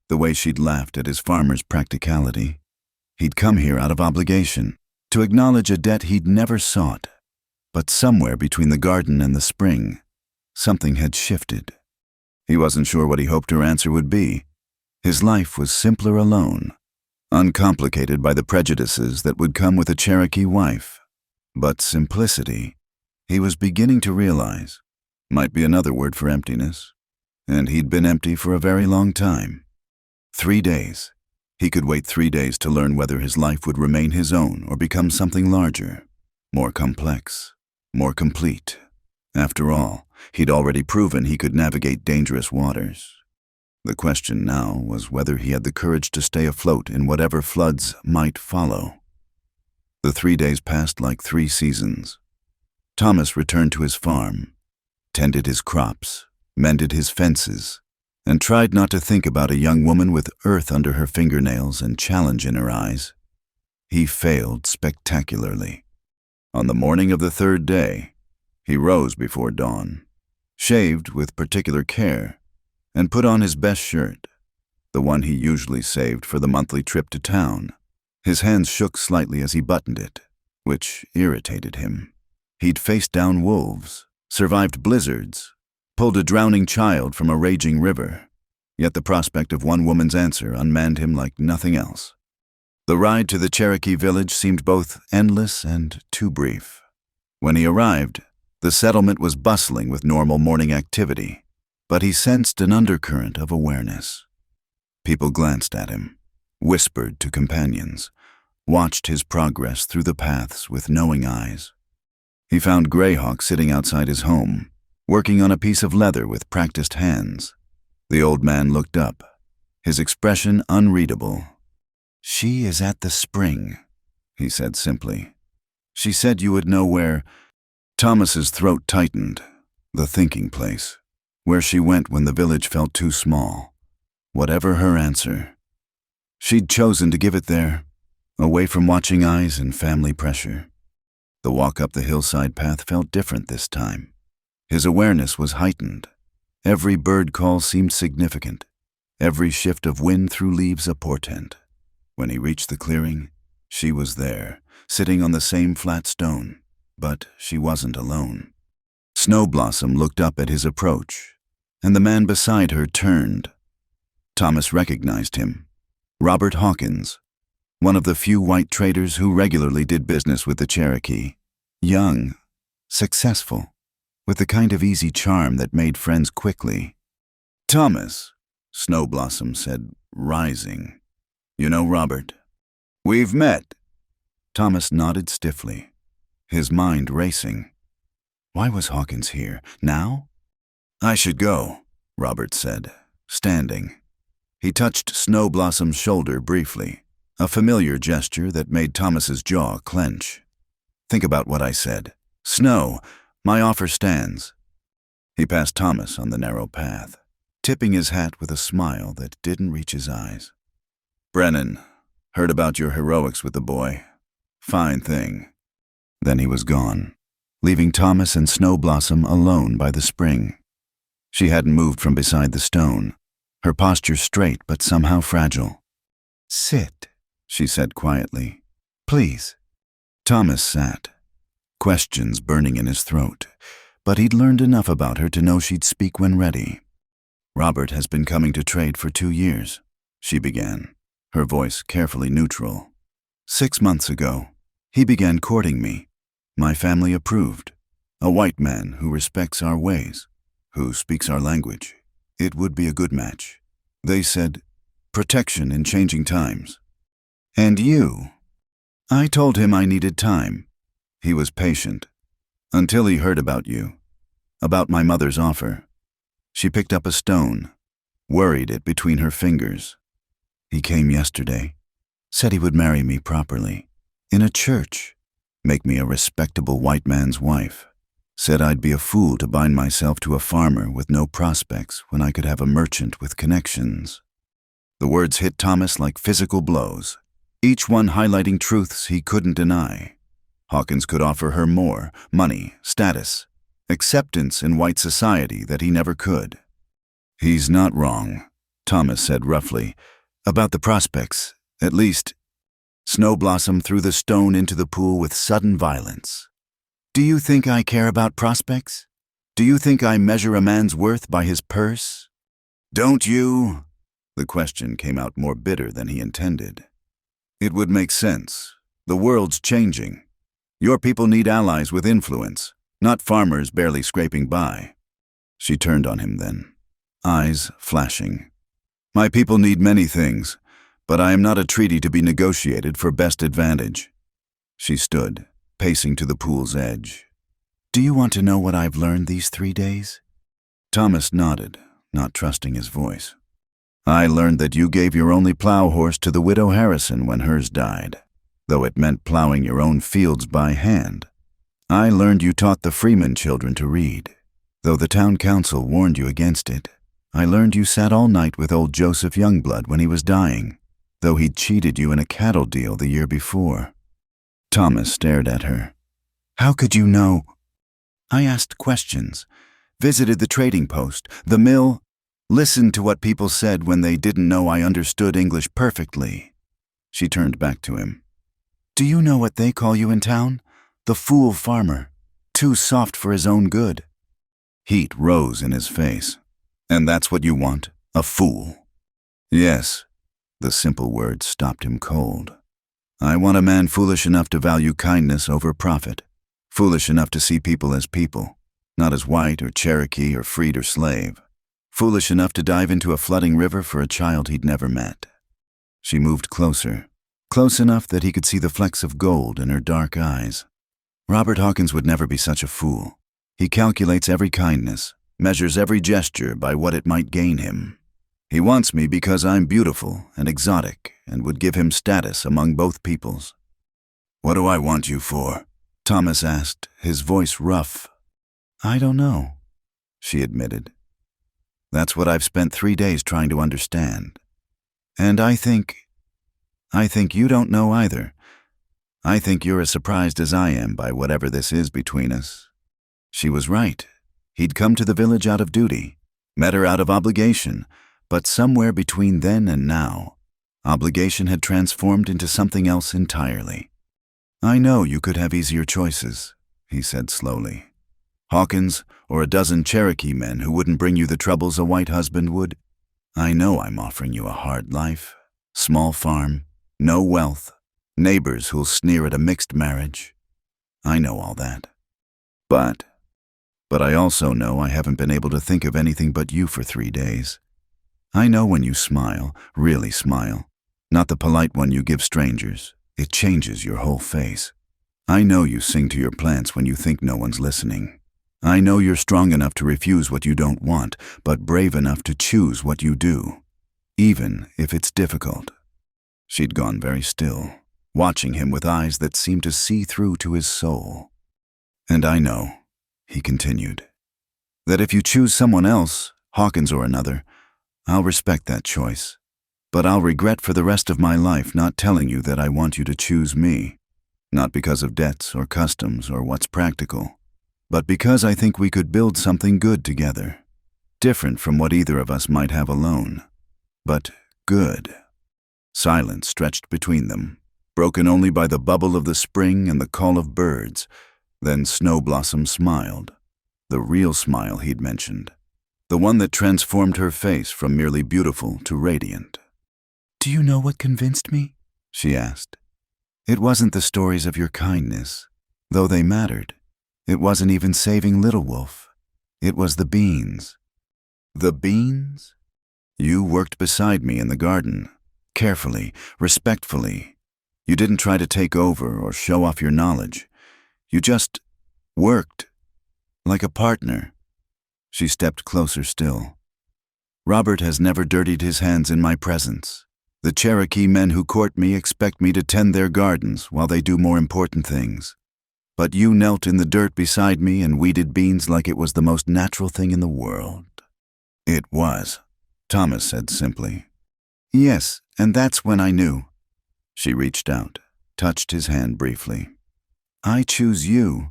the way she'd laughed at his farmer's practicality. He'd come here out of obligation, to acknowledge a debt he'd never sought. But somewhere between the garden and the spring, something had shifted. He wasn't sure what he hoped her answer would be. His life was simpler alone, uncomplicated by the prejudices that would come with a Cherokee wife. But simplicity, he was beginning to realize, might be another word for emptiness. And he'd been empty for a very long time. 3 days. He could wait 3 days to learn whether his life would remain his own or become something larger, more complex, more complete. After all, he'd already proven he could navigate dangerous waters. The question now was whether he had the courage to stay afloat in whatever floods might follow. The 3 days passed like 3 seasons. Thomas returned to his farm, tended his crops, mended his fences, and tried not to think about a young woman with earth under her fingernails and challenge in her eyes. He failed spectacularly. On the morning of the 3rd day, he rose before dawn, shaved with particular care, and put on his best shirt, the one he usually saved for the monthly trip to town. His hands shook slightly as he buttoned it, which irritated him. He'd faced down wolves, survived blizzards, pulled a drowning child from a raging river, yet the prospect of one woman's answer unmanned him like nothing else. The ride to the Cherokee village seemed both endless and too brief. When he arrived, the settlement was bustling with normal morning activity, but he sensed an undercurrent of awareness. People glanced at him, whispered to companions, watched his progress through the paths with knowing eyes. He found Greyhawk sitting outside his home, working on a piece of leather with practiced hands. The old man looked up, his expression unreadable. "She is at the spring," he said simply. "She said you would know where—" Thomas's throat tightened, the thinking place, where she went when the village felt too small. Whatever her answer, She'd chosen to give it there, away from watching eyes and family pressure. The walk up the hillside path felt different this time. His awareness was heightened. Every bird call seemed significant. Every shift of wind through leaves a portent. When he reached the clearing, she was there, sitting on the same flat stone. But she wasn't alone. Snow Blossom looked up at his approach, and the man beside her turned. Thomas recognized him. Robert Hawkins, one of the few white traders who regularly did business with the Cherokee. Young, successful, with the kind of easy charm that made friends quickly. "Thomas," Snow Blossom said, rising. "You know Robert?" "We've met." Thomas nodded stiffly, his mind racing. Why was Hawkins here? Now? "I should go," Robert said, standing. He touched Snow Blossom's shoulder briefly, a familiar gesture that made Thomas's jaw clench. "Think about what I said. Snow, my offer stands." He passed Thomas on the narrow path, tipping his hat with a smile that didn't reach his eyes. "Brennan, heard about your heroics with the boy. Fine thing." Then he was gone, leaving Thomas and Snow Blossom alone by the spring. She hadn't moved from beside the stone, her posture straight but somehow fragile. "Sit," she said quietly. "Please." Thomas sat, questions burning in his throat, but he'd learned enough about her to know she'd speak when ready. "Robert has been coming to trade for 2 years," she began, her voice carefully neutral. "6 months ago, he began courting me. My family approved. A white man who respects our ways, who speaks our language. It would be a good match. They said, protection in changing times. And you?" I told him I needed time. He was patient. Until he heard about you. About my mother's offer. She picked up a stone, worried it between her fingers. He came yesterday. Said he would marry me properly. In a church. Make me a respectable white man's wife. Said I'd be a fool to bind myself to a farmer with no prospects when I could have a merchant with connections. The words hit Thomas like physical blows, each one highlighting truths he couldn't deny. Hawkins could offer her more, money, status, acceptance in white society that he never could. "He's not wrong," Thomas said roughly, "about the prospects, at least." Snow Blossom threw the stone into the pool with sudden violence. "Do you think I care about prospects? Do you think I measure a man's worth by his purse?" "Don't you?" The question came out more bitter than he intended. "It would make sense. The world's changing. Your people need allies with influence, not farmers barely scraping by." She turned on him then, eyes flashing. "My people need many things, but I am not a treaty to be negotiated for best advantage." She stood, pacing to the pool's edge. "Do you want to know what I've learned these 3 days?" Thomas nodded, not trusting his voice. "I learned that you gave your only plow horse to the widow Harrison when hers died, though it meant plowing your own fields by hand. I learned you taught the Freeman children to read, though the town council warned you against it. I learned you sat all night with old Joseph Youngblood when he was dying, though he'd cheated you in a cattle deal the year before." Thomas stared at her. "How could you know?" "I asked questions, visited the trading post, the mill, listened to what people said when they didn't know I understood English perfectly." She turned back to him. "Do you know what they call you in town? The fool farmer, too soft for his own good." Heat rose in his face. "And that's what you want? A fool?" "Yes." The simple words stopped him cold. "I want a man foolish enough to value kindness over profit, foolish enough to see people as people, not as white or Cherokee or freed or slave, foolish enough to dive into a flooding river for a child he'd never met." She moved closer, close enough that he could see the flecks of gold in her dark eyes. "Robert Hawkins would never be such a fool. He calculates every kindness, measures every gesture by what it might gain him. He wants me because I'm beautiful and exotic and would give him status among both peoples." "What do I want you for?" Thomas asked, his voice rough. "I don't know," she admitted. "That's what I've spent 3 days trying to understand. And I think I think you don't know either. I think you're as surprised as I am by whatever this is between us." She was right. He'd come to the village out of duty, met her out of obligation, but somewhere between then and now, obligation had transformed into something else entirely. "I know you could have easier choices," he said slowly. "Hawkins or a dozen Cherokee men who wouldn't bring you the troubles a white husband would. I know I'm offering you a hard life. Small farm, no wealth, neighbors who'll sneer at a mixed marriage. I know all that. But I also know I haven't been able to think of anything but you for 3 days. I know when you smile, really smile, not the polite one you give strangers. It changes your whole face. I know you sing to your plants when you think no one's listening. I know you're strong enough to refuse what you don't want, but brave enough to choose what you do, even if it's difficult." She'd gone very still, watching him with eyes that seemed to see through to his soul. "And I know," he continued, "that if you choose someone else, Hawkins or another, I'll respect that choice. But I'll regret for the rest of my life not telling you that I want you to choose me, not because of debts or customs or what's practical, but because I think we could build something good together, different from what either of us might have alone, but good." Silence stretched between them, broken only by the bubble of the spring and the call of birds. Then Snow Blossom smiled, the real smile he'd mentioned, the one that transformed her face from merely beautiful to radiant. "Do you know what convinced me?" she asked. "It wasn't the stories of your kindness, though they mattered. It wasn't even saving Little Wolf. It was the beans." "The beans?" "You worked beside me in the garden, carefully, respectfully. You didn't try to take over or show off your knowledge. You just worked, like a partner." She stepped closer still. "Robert has never dirtied his hands in my presence. The Cherokee men who court me expect me to tend their gardens while they do more important things. But you knelt in the dirt beside me and weeded beans like it was the most natural thing in the world." "It was," Thomas said simply. "Yes, and that's when I knew." She reached out, touched his hand briefly. "I choose you,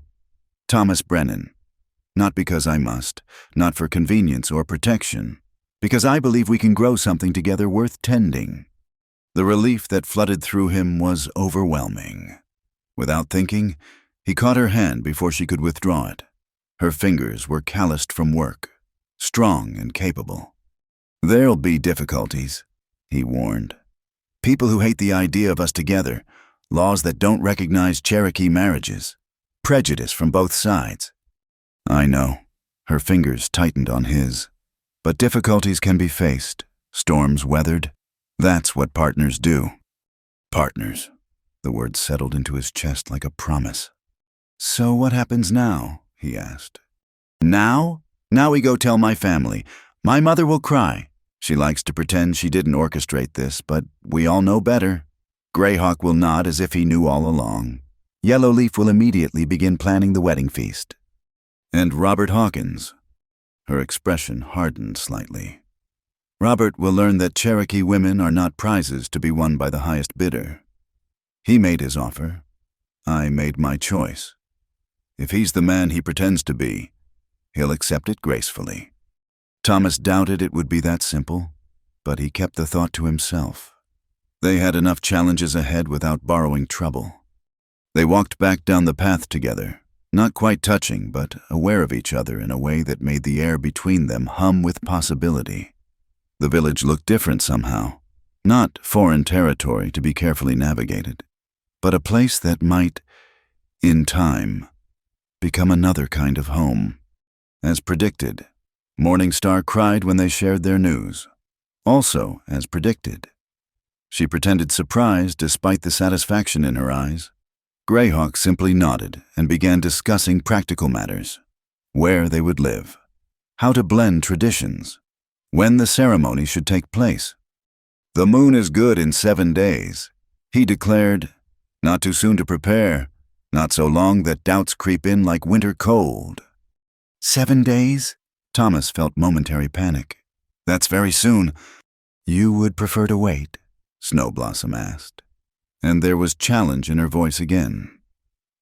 Thomas Brennan, not because I must, not for convenience or protection, because I believe we can grow something together worth tending." The relief that flooded through him was overwhelming. Without thinking, he caught her hand before she could withdraw it. Her fingers were calloused from work, strong and capable. "There'll be difficulties," he warned. "People who hate the idea of us together, laws that don't recognize Cherokee marriages, prejudice from both sides." "I know." Her fingers tightened on his. "But difficulties can be faced, storms weathered. That's what partners do." "Partners." The word settled into his chest like a promise. "So what happens now?" he asked. "Now? Now we go tell my family. My mother will cry. She likes to pretend she didn't orchestrate this, but we all know better. Greyhawk will nod as if he knew all along. Yellowleaf will immediately begin planning the wedding feast. And Robert Hawkins." Her expression hardened slightly. "Robert will learn that Cherokee women are not prizes to be won by the highest bidder. He made his offer. I made my choice. If he's the man he pretends to be, he'll accept it gracefully." Thomas doubted it would be that simple, but he kept the thought to himself. They had enough challenges ahead without borrowing trouble. They walked back down the path together, not quite touching, but aware of each other in a way that made the air between them hum with possibility. The village looked different somehow, not foreign territory to be carefully navigated, but a place that might, in time, become another kind of home. As predicted, Morning Star cried when they shared their news. Also, as predicted, she pretended surprise despite the satisfaction in her eyes. Greyhawk simply nodded and began discussing practical matters: where they would live, how to blend traditions, when the ceremony should take place. "The moon is good in 7 days," he declared. "Not too soon to prepare, not so long that doubts creep in like winter cold." 7 days? Thomas felt momentary panic. "That's very soon." "You would prefer to wait?" Snow Blossom asked. And there was challenge in her voice again.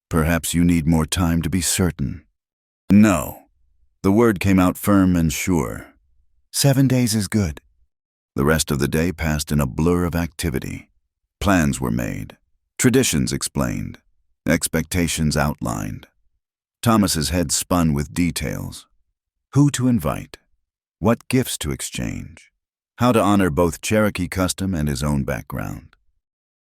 Perhaps you need more time to be certain. No. The word came out firm and sure. 7 days is good. The rest of the day passed in a blur of activity. Plans were made, traditions explained, expectations outlined. Thomas's head spun with details. Who to invite, what gifts to exchange, how to honor both Cherokee custom and his own background.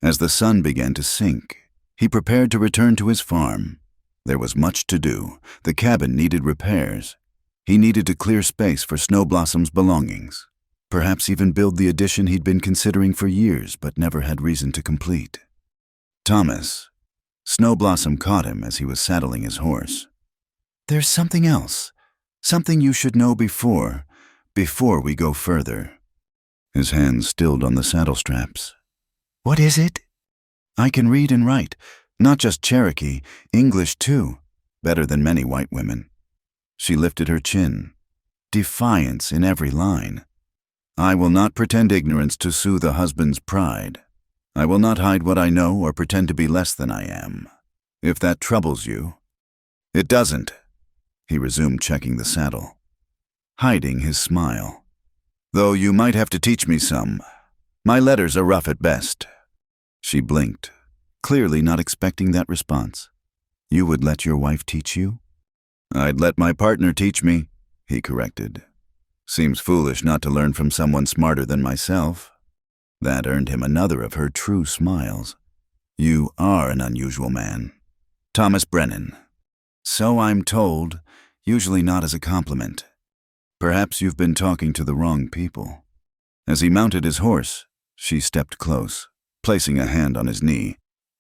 As the sun began to sink, he prepared to return to his farm. There was much to do. The cabin needed repairs. He needed to clear space for Snow Blossom's belongings. Perhaps even build the addition he'd been considering for years but never had reason to complete. Thomas. Snow Blossom caught him as he was saddling his horse. There's something else. Something you should know before we go further. His hands stilled on the saddle straps. What is it? I can read and write. Not just Cherokee, English too. Better than many white women. She lifted her chin. Defiance in every line. I will not pretend ignorance to soothe a husband's pride. I will not hide what I know or pretend to be less than I am. If that troubles you. It doesn't. He resumed checking the saddle, hiding his smile. Though you might have to teach me some. My letters are rough at best. She blinked, clearly not expecting that response. You would let your wife teach you? I'd let my partner teach me, he corrected. Seems foolish not to learn from someone smarter than myself. That earned him another of her true smiles. You are an unusual man. Thomas Brennan. So I'm told, usually not as a compliment. Perhaps you've been talking to the wrong people. As he mounted his horse, she stepped close, placing a hand on his knee.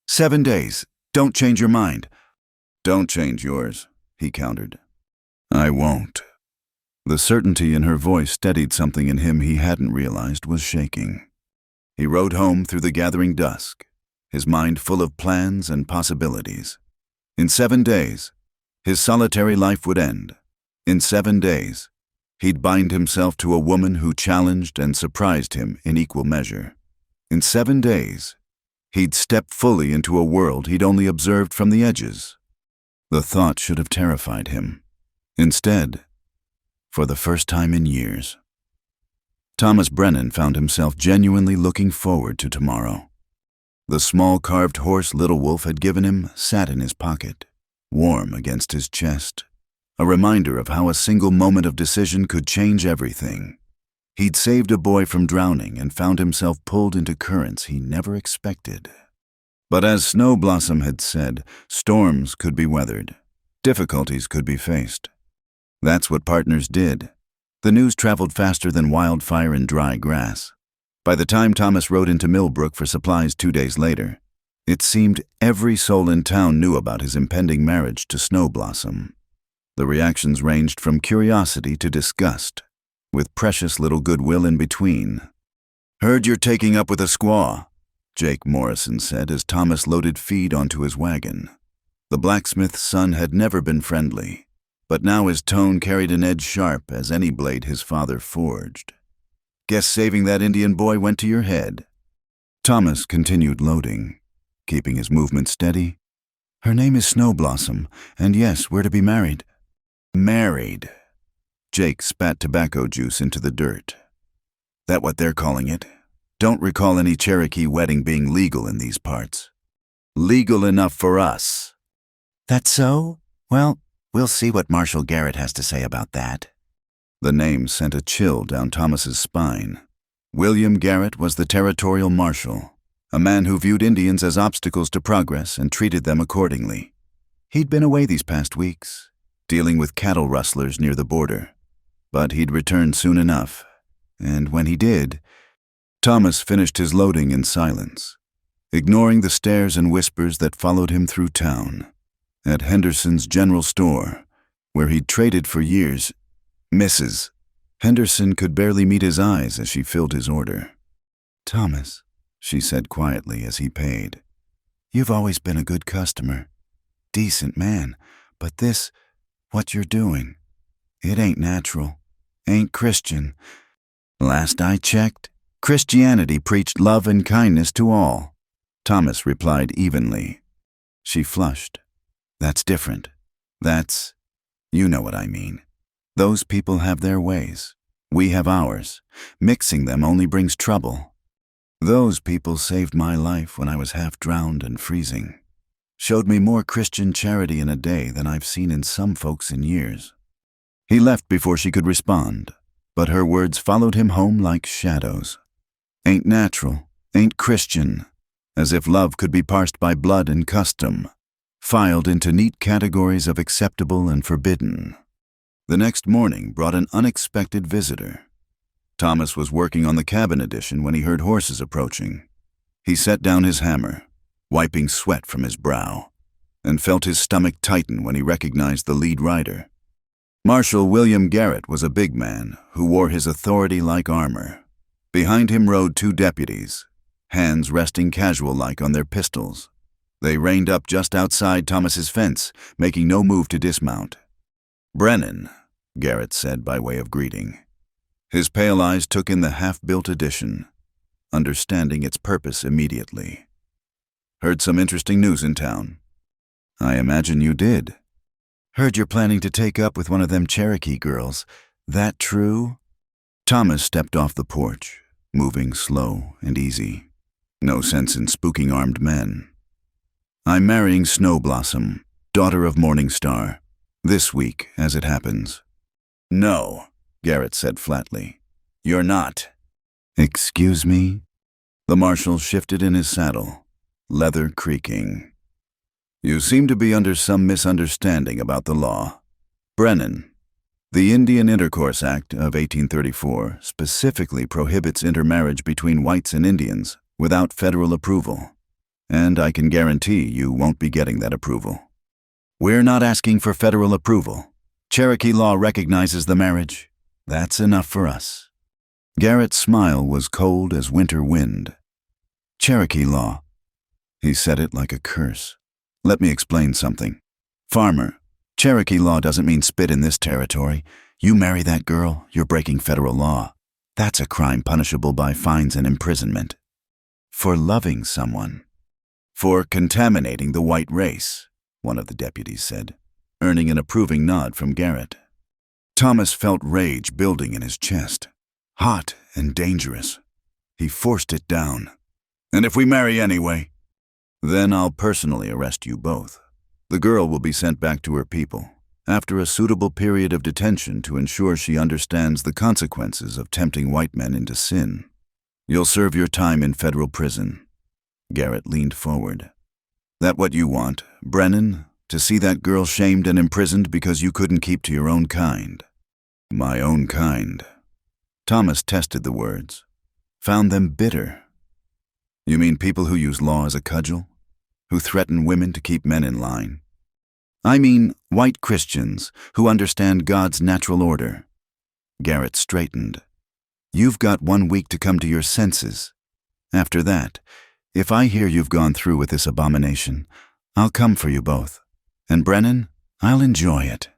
7 days. Don't change your mind. Don't change yours, he countered. I won't. The certainty in her voice steadied something in him he hadn't realized was shaking. He rode home through the gathering dusk, his mind full of plans and possibilities. In 7 days, his solitary life would end. In 7 days, he'd bind himself to a woman who challenged and surprised him in equal measure. In 7 days, he'd step fully into a world he'd only observed from the edges. The thought should have terrified him. Instead, for the first time in years, Thomas Brennan found himself genuinely looking forward to tomorrow. The small carved horse Little Wolf had given him sat in his pocket, warm against his chest, a reminder of how a single moment of decision could change everything. He'd saved a boy from drowning and found himself pulled into currents he never expected. But as Snow Blossom had said, storms could be weathered, difficulties could be faced. That's what partners did. The news traveled faster than wildfire in dry grass. By the time Thomas rode into Millbrook for supplies 2 days later, it seemed every soul in town knew about his impending marriage to Snow Blossom. The reactions ranged from curiosity to disgust, with precious little goodwill in between. Heard you're taking up with a squaw, Jake Morrison said as Thomas loaded feed onto his wagon. The blacksmith's son had never been friendly, but now his tone carried an edge sharp as any blade his father forged. Guess saving that Indian boy went to your head. Thomas continued loading, keeping his movement steady. Her name is Snow Blossom, and yes, we're to be married. Married. Jake spat tobacco juice into the dirt. That what they're calling it? Don't recall any Cherokee wedding being legal in these parts. Legal enough for us. That's so? Well, we'll see what Marshal Garrett has to say about that. The name sent a chill down Thomas's spine. William Garrett was the territorial marshal, a man who viewed Indians as obstacles to progress and treated them accordingly. He'd been away these past weeks, dealing with cattle rustlers near the border. But he'd return soon enough, and when he did, Thomas finished his loading in silence, ignoring the stares and whispers that followed him through town. At Henderson's general store, where he'd traded for years, Mrs. Henderson could barely meet his eyes as she filled his order. Thomas, she said quietly as he paid, you've always been a good customer. Decent man, but this, what you're doing, it ain't natural, ain't Christian. Last I checked, Christianity preached love and kindness to all. Thomas replied evenly. She flushed. That's different. You know what I mean. Those people have their ways. We have ours. Mixing them only brings trouble. Those people saved my life when I was half drowned and freezing. Showed me more Christian charity in a day than I've seen in some folks in years. He left before she could respond, but her words followed him home like shadows. Ain't natural, ain't Christian, as if love could be parsed by blood and custom, filed into neat categories of acceptable and forbidden. The next morning brought an unexpected visitor. Thomas was working on the cabin addition when he heard horses approaching. He set down his hammer, wiping sweat from his brow, and felt his stomach tighten when he recognized the lead rider. Marshal William Garrett was a big man who wore his authority like armor. Behind him rode two deputies, hands resting casual-like on their pistols. They reined up just outside Thomas's fence, making no move to dismount. "Brennan," Garrett said by way of greeting. His pale eyes took in the half-built addition, understanding its purpose immediately. "Heard some interesting news in town." "I imagine you did." "Heard you're planning to take up with one of them Cherokee girls. That true?" Thomas stepped off the porch, moving slow and easy. No sense in spooking armed men. "I'm marrying Snow Blossom, daughter of Morning Star, this week, as it happens." "No," Garrett said flatly. "You're not." "Excuse me?" The marshal shifted in his saddle, leather creaking. "You seem to be under some misunderstanding about the law. Brennan, the Indian Intercourse Act of 1834 specifically prohibits intermarriage between whites and Indians without federal approval, and I can guarantee you won't be getting that approval. We're not asking for federal approval. Cherokee law recognizes the marriage. That's enough for us." Garrett's smile was cold as winter wind. "Cherokee law." He said it like a curse. "Let me explain something. Farmer, Cherokee law doesn't mean spit in this territory. You marry that girl, you're breaking federal law. That's a crime punishable by fines and imprisonment. For loving someone. For contaminating the white race," one of the deputies said, earning an approving nod from Garrett. Thomas felt rage building in his chest, hot and dangerous. He forced it down. "And if we marry anyway?" "Then I'll personally arrest you both. The girl will be sent back to her people, after a suitable period of detention to ensure she understands the consequences of tempting white men into sin. You'll serve your time in federal prison." Garrett leaned forward. "That what you want, Brennan? To see that girl shamed and imprisoned because you couldn't keep to your own kind?" "My own kind." Thomas tested the words, found them bitter. "You mean people who use law as a cudgel? Who threaten women to keep men in line?" "I mean white Christians who understand God's natural order." Garrett straightened. "You've got 1 week to come to your senses. After that, if I hear you've gone through with this abomination, I'll come for you both. And Brennan, I'll enjoy it."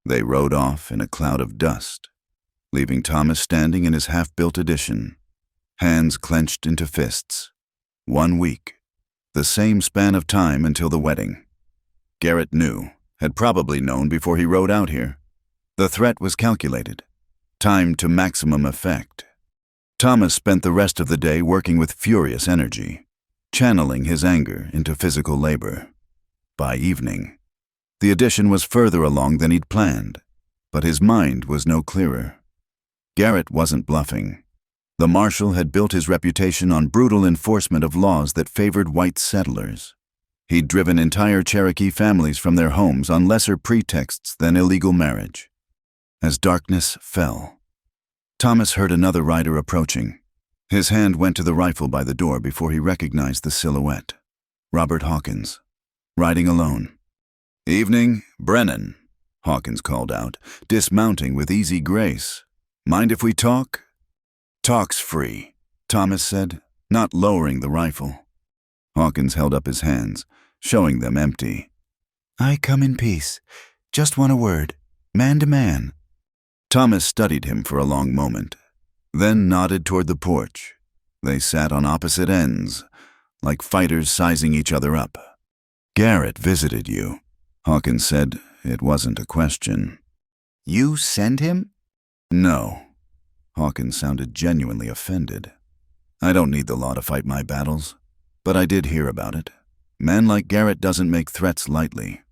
They rode off in a cloud of dust, leaving Thomas standing in his half-built addition, hands clenched into fists. 1 week. The same span of time until the wedding. Garrett knew, had probably known before he rode out here. The threat was calculated, timed to maximum effect. Thomas spent the rest of the day working with furious energy, channeling his anger into physical labor. By evening, the addition was further along than he'd planned, but his mind was no clearer. Garrett wasn't bluffing. The marshal had built his reputation on brutal enforcement of laws that favored white settlers. He'd driven entire Cherokee families from their homes on lesser pretexts than illegal marriage. As darkness fell, Thomas heard another rider approaching. His hand went to the rifle by the door before he recognized the silhouette. Robert Hawkins, riding alone. "Evening, Brennan," Hawkins called out, dismounting with easy grace. "Mind if we talk?" "Talk's free," Thomas said, not lowering the rifle. Hawkins held up his hands, showing them empty. "I come in peace. Just want a word, man to man." Thomas studied him for a long moment, then nodded toward the porch. They sat on opposite ends, like fighters sizing each other up. Garrett visited you. Hawkins said it wasn't a question. You send him? No. Hawkins sounded genuinely offended. I don't need the law to fight my battles, but I did hear about it. Men like Garrett doesn't make threats lightly.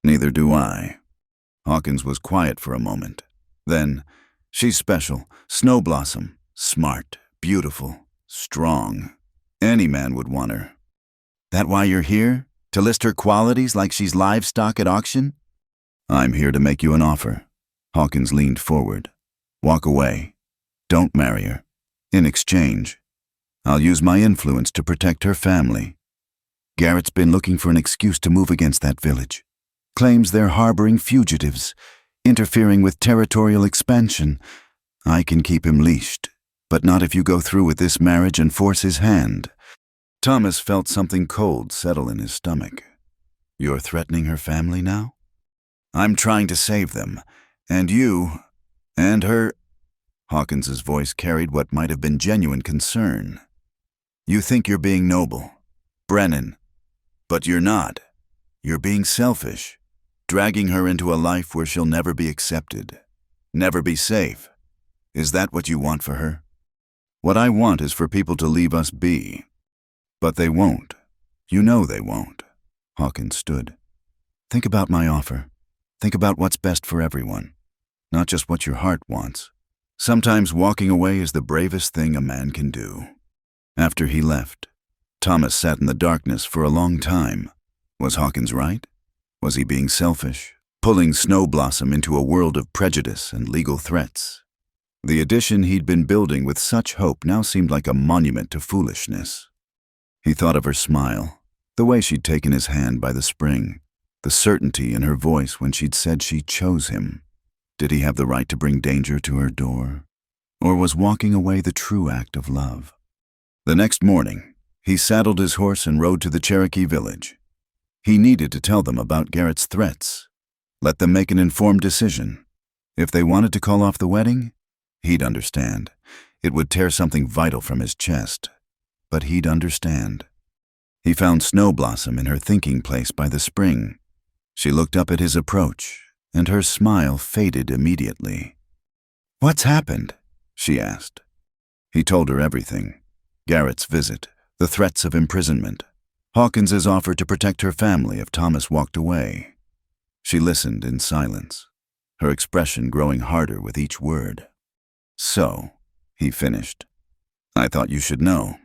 Neither do I. Hawkins was quiet for a moment. Then, she's special, Snow Blossom, smart, beautiful, strong. Any man would want her. That why you're here? To list her qualities like she's livestock at auction? I'm here to make you an offer. Hawkins leaned forward. Walk away. Don't marry her. In exchange, I'll use my influence to protect her family. Garrett's been looking for an excuse to move against that village. Claims they're harboring fugitives, interfering with territorial expansion. I can keep him leashed, but not if you go through with this marriage and force his hand. Thomas felt something cold settle in his stomach. You're threatening her family now? I'm trying to save them, and you, and her. Hawkins's voice carried what might have been genuine concern. You think you're being noble, Brennan, but you're not. You're being selfish, dragging her into a life where she'll never be accepted, never be safe. Is that what you want for her? What I want is for people to leave us be. But they won't. You know they won't. Hawkins stood. Think about my offer. Think about what's best for everyone, not just what your heart wants. Sometimes walking away is the bravest thing a man can do. After he left, Thomas sat in the darkness for a long time. Was Hawkins right? Was he being selfish, pulling Snow Blossom into a world of prejudice and legal threats? The addition he'd been building with such hope now seemed like a monument to foolishness. He thought of her smile, the way she'd taken his hand by the spring, the certainty in her voice when she'd said she chose him. Did he have the right to bring danger to her door? Or was walking away the true act of love? The next morning, he saddled his horse and rode to the Cherokee village. He needed to tell them about Garrett's threats. Let them make an informed decision. If they wanted to call off the wedding, he'd understand. It would tear something vital from his chest. But he'd understand. He found Snow Blossom in her thinking place by the spring. She looked up at his approach, and her smile faded immediately. "What's happened?" she asked. He told her everything. Garrett's visit, the threats of imprisonment, Hawkins's offer to protect her family if Thomas walked away. She listened in silence, her expression growing harder with each word. "So," he finished, "I thought you should know.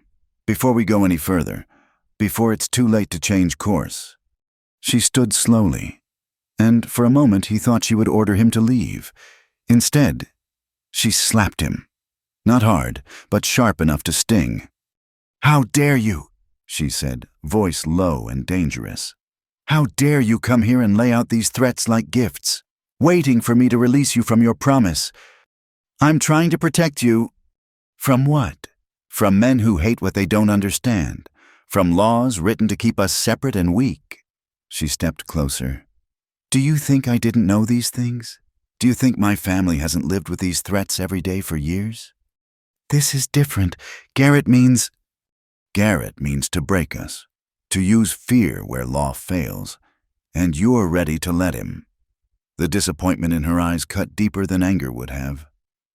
Before we go any further, before it's too late to change course." She stood slowly, and for a moment he thought she would order him to leave. Instead, she slapped him. Not hard, but sharp enough to sting. "How dare you?" she said, voice low and dangerous. "How dare you come here and lay out these threats like gifts, waiting for me to release you from your promise? I'm trying to protect you." "From what? From men who hate what they don't understand. From laws written to keep us separate and weak." She stepped closer. "Do you think I didn't know these things? Do you think my family hasn't lived with these threats every day for years? This is different. Garrett means to break us, to use fear where law fails, and you're ready to let him." The disappointment in her eyes cut deeper than anger would have.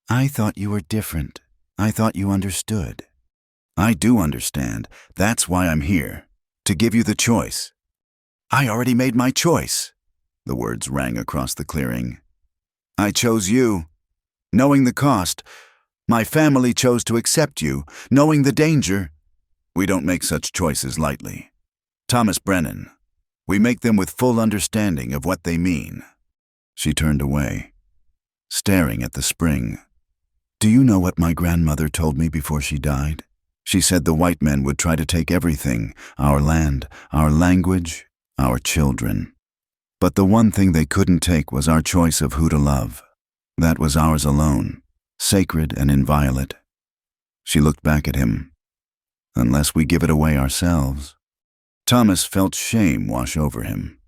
"I thought you were different. I thought you understood." "I do understand. That's why I'm here, to give you the choice." "I already made my choice." The words rang across the clearing. "I chose you, knowing the cost. My family chose to accept you, knowing the danger. We don't make such choices lightly. Thomas Brennan, we make them with full understanding of what they mean." She turned away, staring at the spring. "Do you know what my grandmother told me before she died? She said the white men would try to take everything, our land, our language, our children. But the one thing they couldn't take was our choice of who to love. That was ours alone, sacred and inviolate." She looked back at him. "Unless we give it away ourselves." Thomas felt shame wash over him.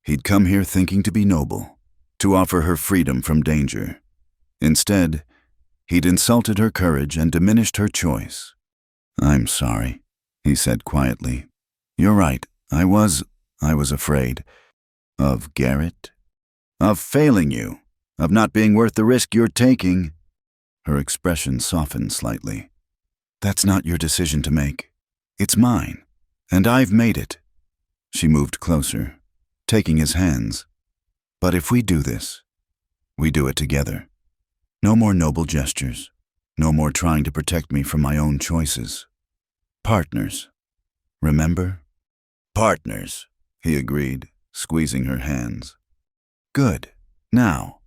He'd come here thinking to be noble, to offer her freedom from danger. Instead, he'd insulted her courage and diminished her choice. "I'm sorry," he said quietly. You're right. I was afraid. Of Garrett? Of failing you. Of not being worth the risk you're taking. Her expression softened slightly. That's not your decision to make. It's mine. And I've made it. She moved closer, taking his hands. But if we do this, we do it together. No more noble gestures. No more trying to protect me from my own choices. Partners. Remember? Partners, he agreed, squeezing her hands. Good. Now,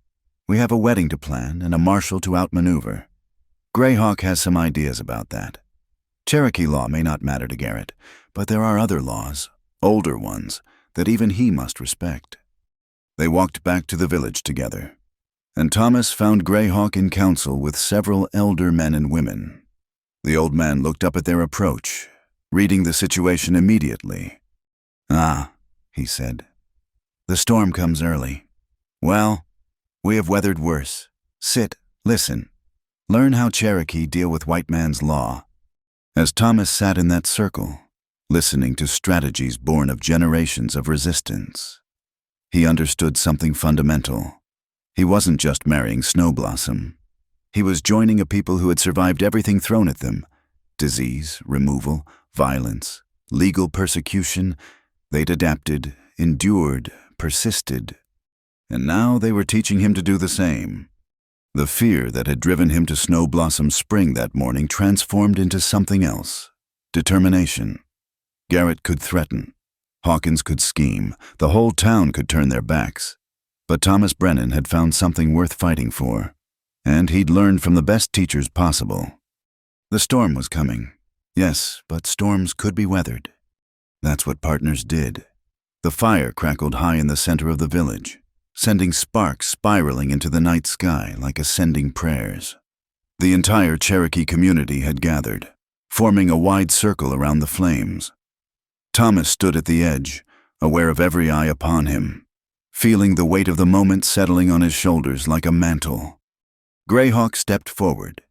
we have a wedding to plan and a marshal to outmaneuver. Greyhawk has some ideas about that. Cherokee law may not matter to Garrett, but there are other laws, older ones, that even he must respect. They walked back to the village together, and Thomas found Greyhawk in council with several elder men and women. The old man looked up at their approach, reading the situation immediately. Ah, he said. The storm comes early. Well, we have weathered worse. Sit, listen. Learn how Cherokee deal with white man's law. As Thomas sat in that circle, listening to strategies born of generations of resistance, he understood something fundamental. He wasn't just marrying Snow Blossom. He was joining a people who had survived everything thrown at them. Disease, removal, violence, legal persecution. They'd adapted, endured, persisted. And now they were teaching him to do the same. The fear that had driven him to Snow Blossom Spring that morning transformed into something else. Determination. Garrett could threaten. Hawkins could scheme. The whole town could turn their backs. But Thomas Brennan had found something worth fighting for. And he'd learned from the best teachers possible. The storm was coming. Yes, but storms could be weathered. That's what partners did. The fire crackled high in the center of the village, sending sparks spiraling into the night sky like ascending prayers. The entire Cherokee community had gathered, forming a wide circle around the flames. Thomas stood at the edge, aware of every eye upon him, feeling the weight of the moment settling on his shoulders like a mantle. Greyhawk stepped forward,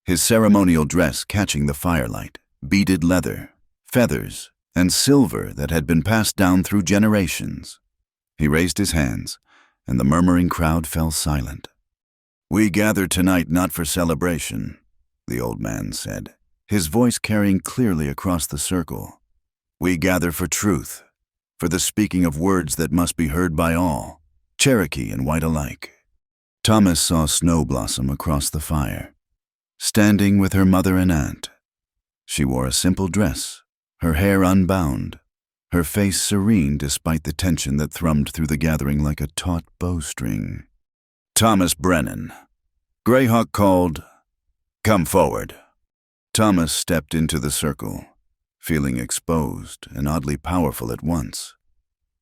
his ceremonial dress catching the firelight, beaded leather, feathers, and silver that had been passed down through generations. He raised his hands, and the murmuring crowd fell silent. We gather tonight not for celebration, the old man said, his voice carrying clearly across the circle. We gather for truth, for the speaking of words that must be heard by all, Cherokee and white alike. Thomas saw Snow Blossom across the fire, standing with her mother and aunt. She wore a simple dress, her hair unbound, her face serene despite the tension that thrummed through the gathering like a taut bowstring. Thomas Brennan. Greyhawk called, "Come forward." Thomas stepped into the circle, feeling exposed and oddly powerful at once.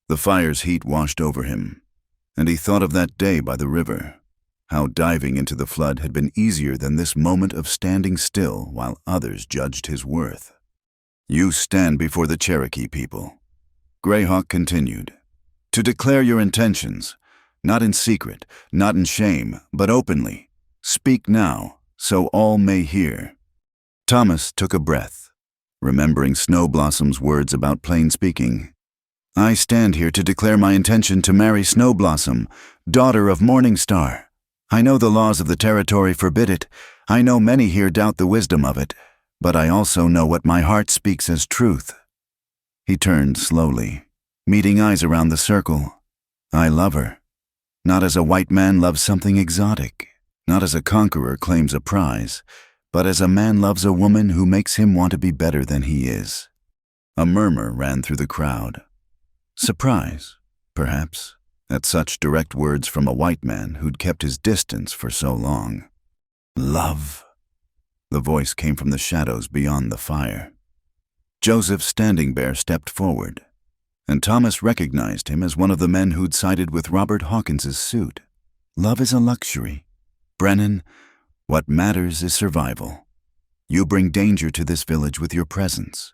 The fire's heat washed over him, and he thought of that day by the river, how diving into the flood had been easier than this moment of standing still while others judged his worth. You stand before the Cherokee people, Greyhawk continued, to declare your intentions, not in secret, not in shame, but openly. Speak now, so all may hear. Thomas took a breath, remembering Snow Blossom's words about plain speaking. I stand here to declare my intention to marry Snow Blossom, daughter of Morning Star. I know the laws of the territory forbid it. I know many here doubt the wisdom of it, but I also know what my heart speaks as truth. He turned slowly, meeting eyes around the circle. I love her, not as a white man loves something exotic, not as a conqueror claims a prize, but as a man loves a woman who makes him want to be better than he is. A murmur ran through the crowd. Surprise, perhaps, at such direct words from a white man who'd kept his distance for so long. Love. The voice came from the shadows beyond the fire. Joseph Standing Bear stepped forward, and Thomas recognized him as one of the men who'd sided with Robert Hawkins's suit. Love is a luxury. Brennan, what matters is survival. You bring danger to this village with your presence.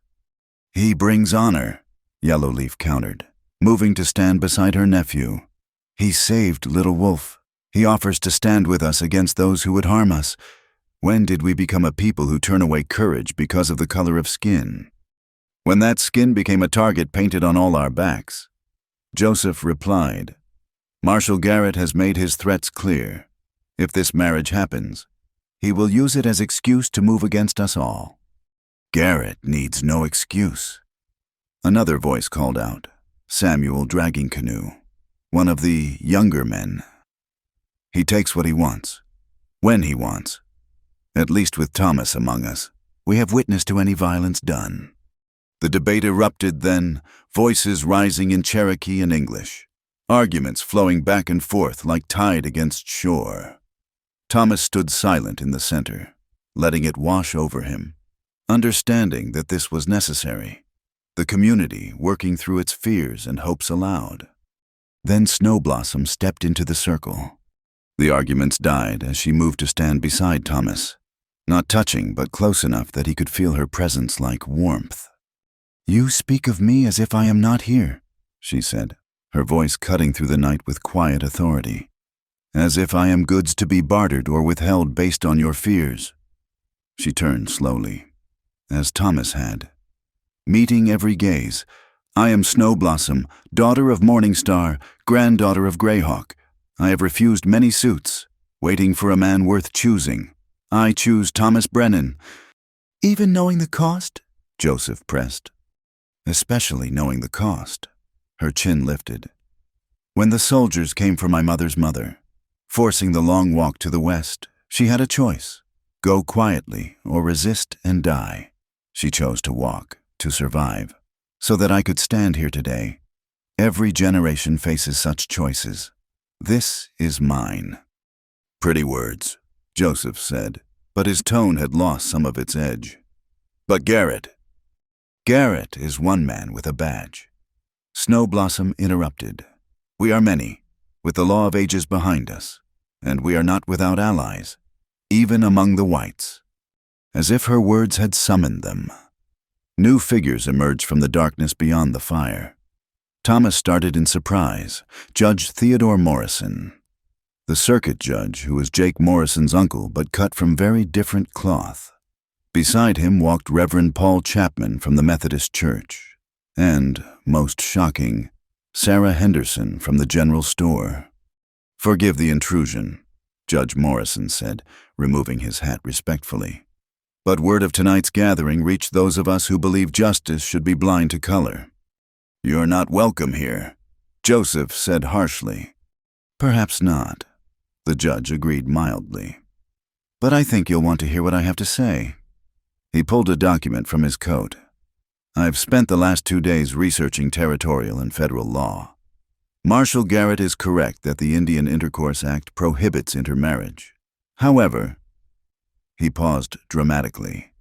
He brings honor, Yellowleaf countered, moving to stand beside her nephew. He saved Little Wolf. He offers to stand with us against those who would harm us. When did we become a people who turn away courage because of the color of skin? when that skin became a target painted on all our backs. Joseph replied, Marshal Garrett has made his threats clear. If this marriage happens, he will use it as excuse to move against us all. Garrett needs no excuse. Another voice called out, Samuel Dragging Canoe, one of the younger men. He takes what he wants, when he wants. At least with Thomas among us, we have witness to any violence done. The debate erupted then, voices rising in Cherokee and English, arguments flowing back and forth like tide against shore. Thomas stood silent in the center, letting it wash over him, understanding that this was necessary, the community working through its fears and hopes aloud. Then Snowblossom stepped into the circle. The arguments died as she moved to stand beside Thomas, not touching but close enough that he could feel her presence like warmth. You speak of me as if I am not here, she said, her voice cutting through the night with quiet authority. As if I am goods to be bartered or withheld based on your fears. She turned slowly, as Thomas had. Meeting every gaze, I am Snowblossom, daughter of Morningstar, granddaughter of Greyhawk. I have refused many suits, waiting for a man worth choosing. I choose Thomas Brennan. Even knowing the cost? Joseph pressed. Especially knowing the cost. Her chin lifted. When the soldiers came for my mother's mother, forcing the long walk to the west, she had a choice. Go quietly or resist and die. She chose to walk, to survive, so that I could stand here today. Every generation faces such choices. This is mine. Pretty words, Joseph said, but his tone had lost some of its edge. But Garrett is one man with a badge. Snowblossom interrupted. We are many, with the law of ages behind us, and we are not without allies, even among the whites. As if her words had summoned them. New figures emerged from the darkness beyond the fire. Thomas started in surprise, Judge Theodore Morrison. The circuit judge, who was Jake Morrison's uncle but cut from very different cloth. Beside him walked Reverend Paul Chapman from the Methodist Church, and, most shocking, Sarah Henderson from the general store. Forgive the intrusion, Judge Morrison said, removing his hat respectfully. But word of tonight's gathering reached those of us who believe justice should be blind to color. You're not welcome here, Joseph said harshly. Perhaps not, the judge agreed mildly. But I think you'll want to hear what I have to say. He pulled a document from his coat. I've spent the last 2 days researching territorial and federal law. Marshal Garrett is correct that the Indian Intercourse Act prohibits intermarriage. However, he paused dramatically.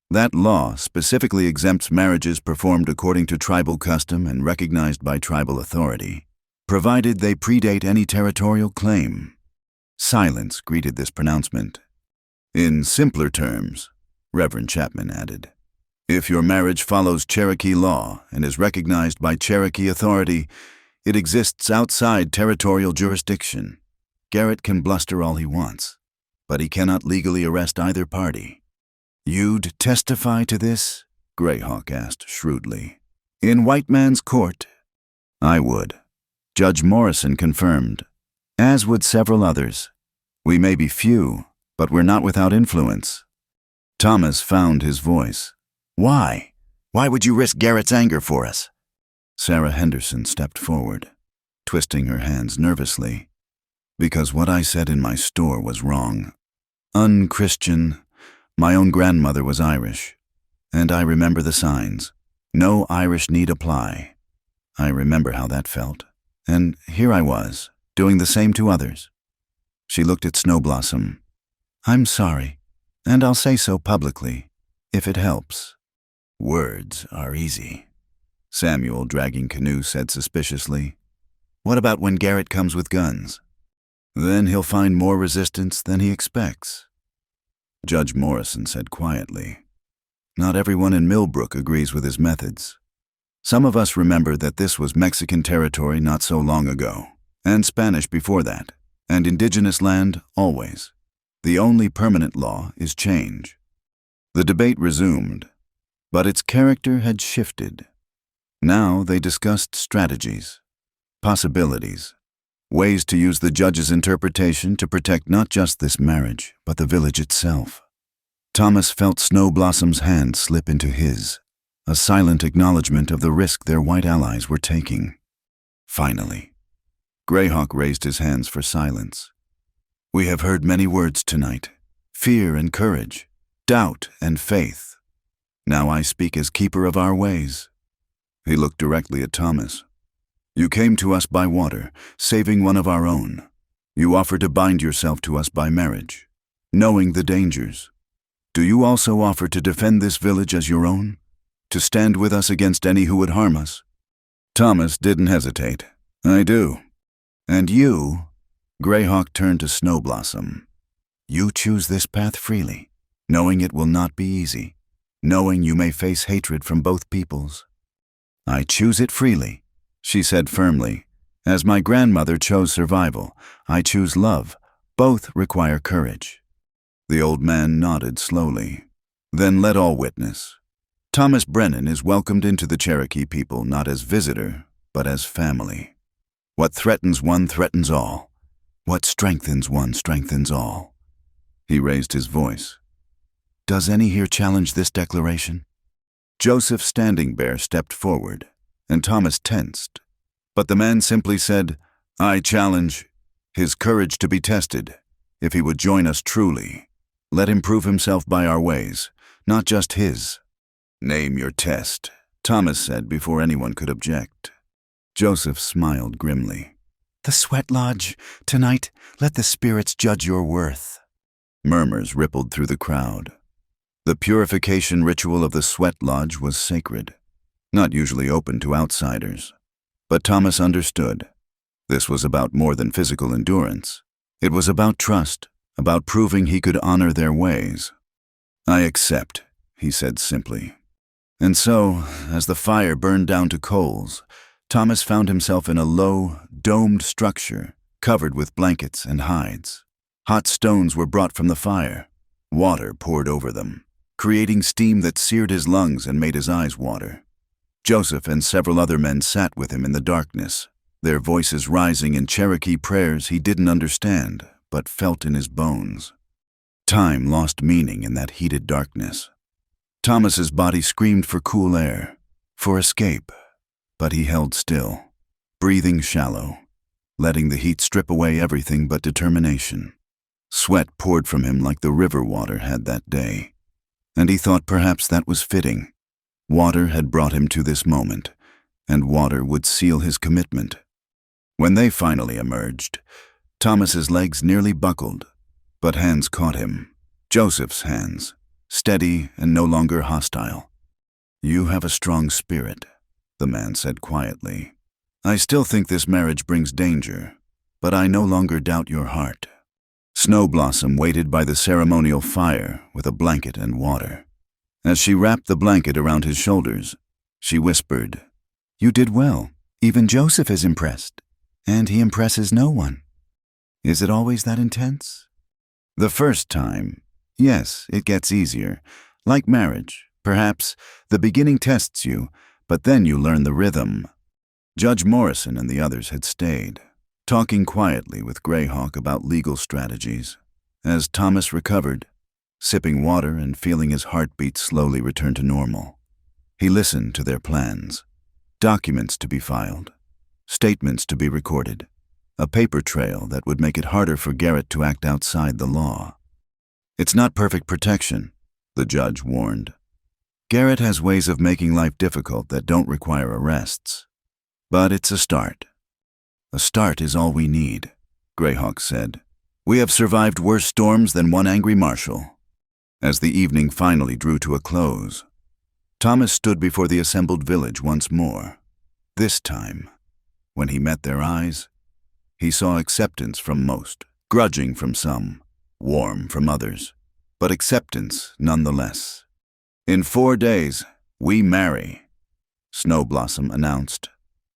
That law specifically exempts marriages performed according to tribal custom and recognized by tribal authority, provided they predate any territorial claim. Silence greeted this pronouncement. In simpler terms, Reverend Chapman added, if your marriage follows Cherokee law and is recognized by Cherokee authority, it exists outside territorial jurisdiction. Garrett can bluster all he wants, but he cannot legally arrest either party. You'd testify to this? Greyhawk asked shrewdly. In white man's court? I would. Judge Morrison confirmed, as would several others. We may be few, but we're not without influence. Thomas found his voice. Why? Why would you risk Garrett's anger for us? Sarah Henderson stepped forward, twisting her hands nervously. Because what I said in my store was wrong. Un-Christian. My own grandmother was Irish, and I remember the signs. No Irish need apply. I remember how that felt. And here I was, doing the same to others. She looked at Snowblossom. I'm sorry, and I'll say so publicly, if it helps. Words are easy, Samuel Dragging Canoe said suspiciously. What about when Garrett comes with guns? Then he'll find more resistance than he expects. Judge Morrison said quietly. Not everyone in Millbrook agrees with his methods. Some of us remember that this was Mexican territory not so long ago, and Spanish before that, and indigenous land always. The only permanent law is change. The debate resumed. But its character had shifted. Now they discussed strategies, possibilities, ways to use the judge's interpretation to protect not just this marriage, but the village itself. Thomas felt Snow Blossom's hand slip into his, a silent acknowledgement of the risk their white allies were taking. Finally, Greyhawk raised his hands for silence. We have heard many words tonight, fear and courage, doubt and faith. Now I speak as keeper of our ways. He looked directly at Thomas. You came to us by water, saving one of our own. You offer to bind yourself to us by marriage, knowing the dangers. Do you also offer to defend this village as your own? To stand with us against any who would harm us? Thomas didn't hesitate. I do. And you? Greyhawk turned to Snow Blossom. You choose this path freely, knowing it will not be easy, knowing you may face hatred from both peoples. I choose it freely, she said firmly. As my grandmother chose survival, I choose love. Both require courage. The old man nodded slowly. Then let all witness. Thomas Brennan is welcomed into the Cherokee people not as visitor, but as family. What threatens one threatens all. What strengthens one strengthens all. He raised his voice. Does any here challenge this declaration? Joseph Standing Bear stepped forward, and Thomas tensed. But the man simply said, I challenge his courage to be tested, if he would join us truly. Let him prove himself by our ways, not just his. Name your test, Thomas said before anyone could object. Joseph smiled grimly. The Sweat Lodge. Tonight, let the spirits judge your worth. Murmurs rippled through the crowd. The purification ritual of the Sweat Lodge was sacred, not usually open to outsiders. But Thomas understood. This was about more than physical endurance. It was about trust, about proving he could honor their ways. I accept, he said simply. And so, as the fire burned down to coals, Thomas found himself in a low, domed structure covered with blankets and hides. Hot stones were brought from the fire. Water poured over them, creating steam that seared his lungs and made his eyes water. Joseph and several other men sat with him in the darkness, their voices rising in Cherokee prayers he didn't understand, but felt in his bones. Time lost meaning in that heated darkness. Thomas's body screamed for cool air, for escape, but he held still, breathing shallow, letting the heat strip away everything but determination. Sweat poured from him like the river water had that day, and he thought perhaps that was fitting. Water had brought him to this moment, and water would seal his commitment. When they finally emerged, Thomas's legs nearly buckled, but hands caught him. Joseph's hands, steady and no longer hostile. You have a strong spirit, the man said quietly. I still think this marriage brings danger, but I no longer doubt your heart. Snow Blossom waited by the ceremonial fire with a blanket and water. As she wrapped the blanket around his shoulders, she whispered, You did well. Even Joseph is impressed, and he impresses no one. Is it always that intense? The first time, yes, it gets easier. Like marriage, perhaps the beginning tests you, but then you learn the rhythm. Judge Morrison and the others had stayed, talking quietly with Greyhawk about legal strategies. As Thomas recovered, sipping water and feeling his heartbeat slowly return to normal, he listened to their plans. Documents to be filed, statements to be recorded, a paper trail that would make it harder for Garrett to act outside the law. It's not perfect protection, the judge warned. Garrett has ways of making life difficult that don't require arrests. But it's a start. A start is all we need, Greyhawk said. We have survived worse storms than one angry marshal. As the evening finally drew to a close, Thomas stood before the assembled village once more. This time, when he met their eyes, he saw acceptance from most, grudging from some, warm from others, but acceptance nonetheless. In 4 days, we marry, Snow Blossom announced.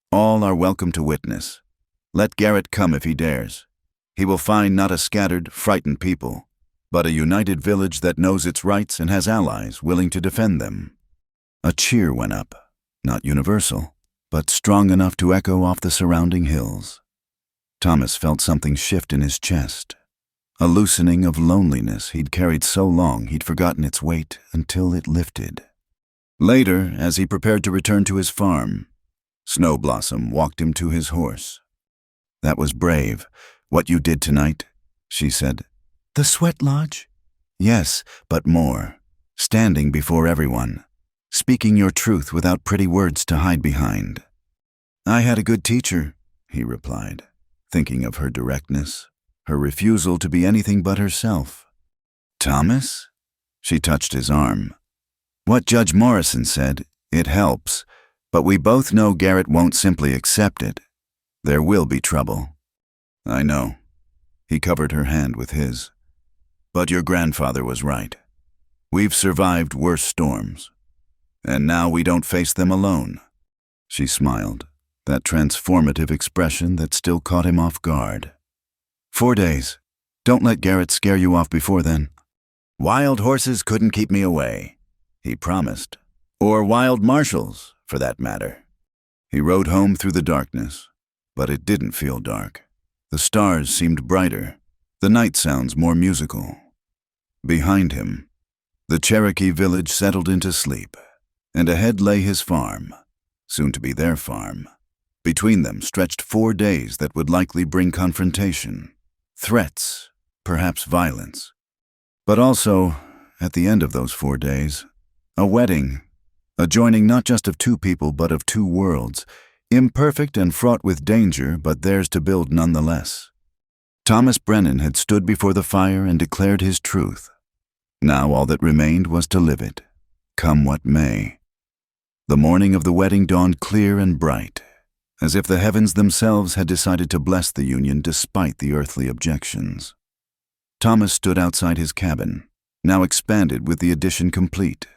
All are welcome to witness. Let Garrett come if he dares. He will find not a scattered, frightened people, but a united village that knows its rights and has allies willing to defend them. A cheer went up, not universal, but strong enough to echo off the surrounding hills. Thomas felt something shift in his chest, a loosening of loneliness he'd carried so long he'd forgotten its weight until it lifted. Later, as he prepared to return to his farm, Snow Blossom walked him to his horse. "That was brave, what you did tonight," she said. "The sweat lodge?" "Yes, but more. Standing before everyone. Speaking your truth without pretty words to hide behind." "I had a good teacher," he replied, thinking of her directness, her refusal to be anything but herself. "Thomas?" She touched his arm. "What Judge Morrison said, it helps, but we both know Garrett won't simply accept it. There will be trouble." "I know." He covered her hand with his. "But your grandfather was right. We've survived worse storms. And now we don't face them alone." She smiled, that transformative expression that still caught him off guard. 4 days. Don't let Garrett scare you off before then." "Wild horses couldn't keep me away," he promised. "Or wild marshals, for that matter." He rode home through the darkness, but it didn't feel dark. The stars seemed brighter, the night sounds more musical. Behind him, the Cherokee village settled into sleep, and ahead lay his farm, soon to be their farm. Between them stretched 4 days that would likely bring confrontation, threats, perhaps violence. But also, at the end of those 4 days, a wedding, a joining not just of 2 people but of 2 worlds, imperfect and fraught with danger, but theirs to build nonetheless. Thomas Brennan had stood before the fire and declared his truth. Now all that remained was to live it, come what may. The morning of the wedding dawned clear and bright, as if the heavens themselves had decided to bless the union despite the earthly objections. Thomas stood outside his cabin, now expanded with the addition complete,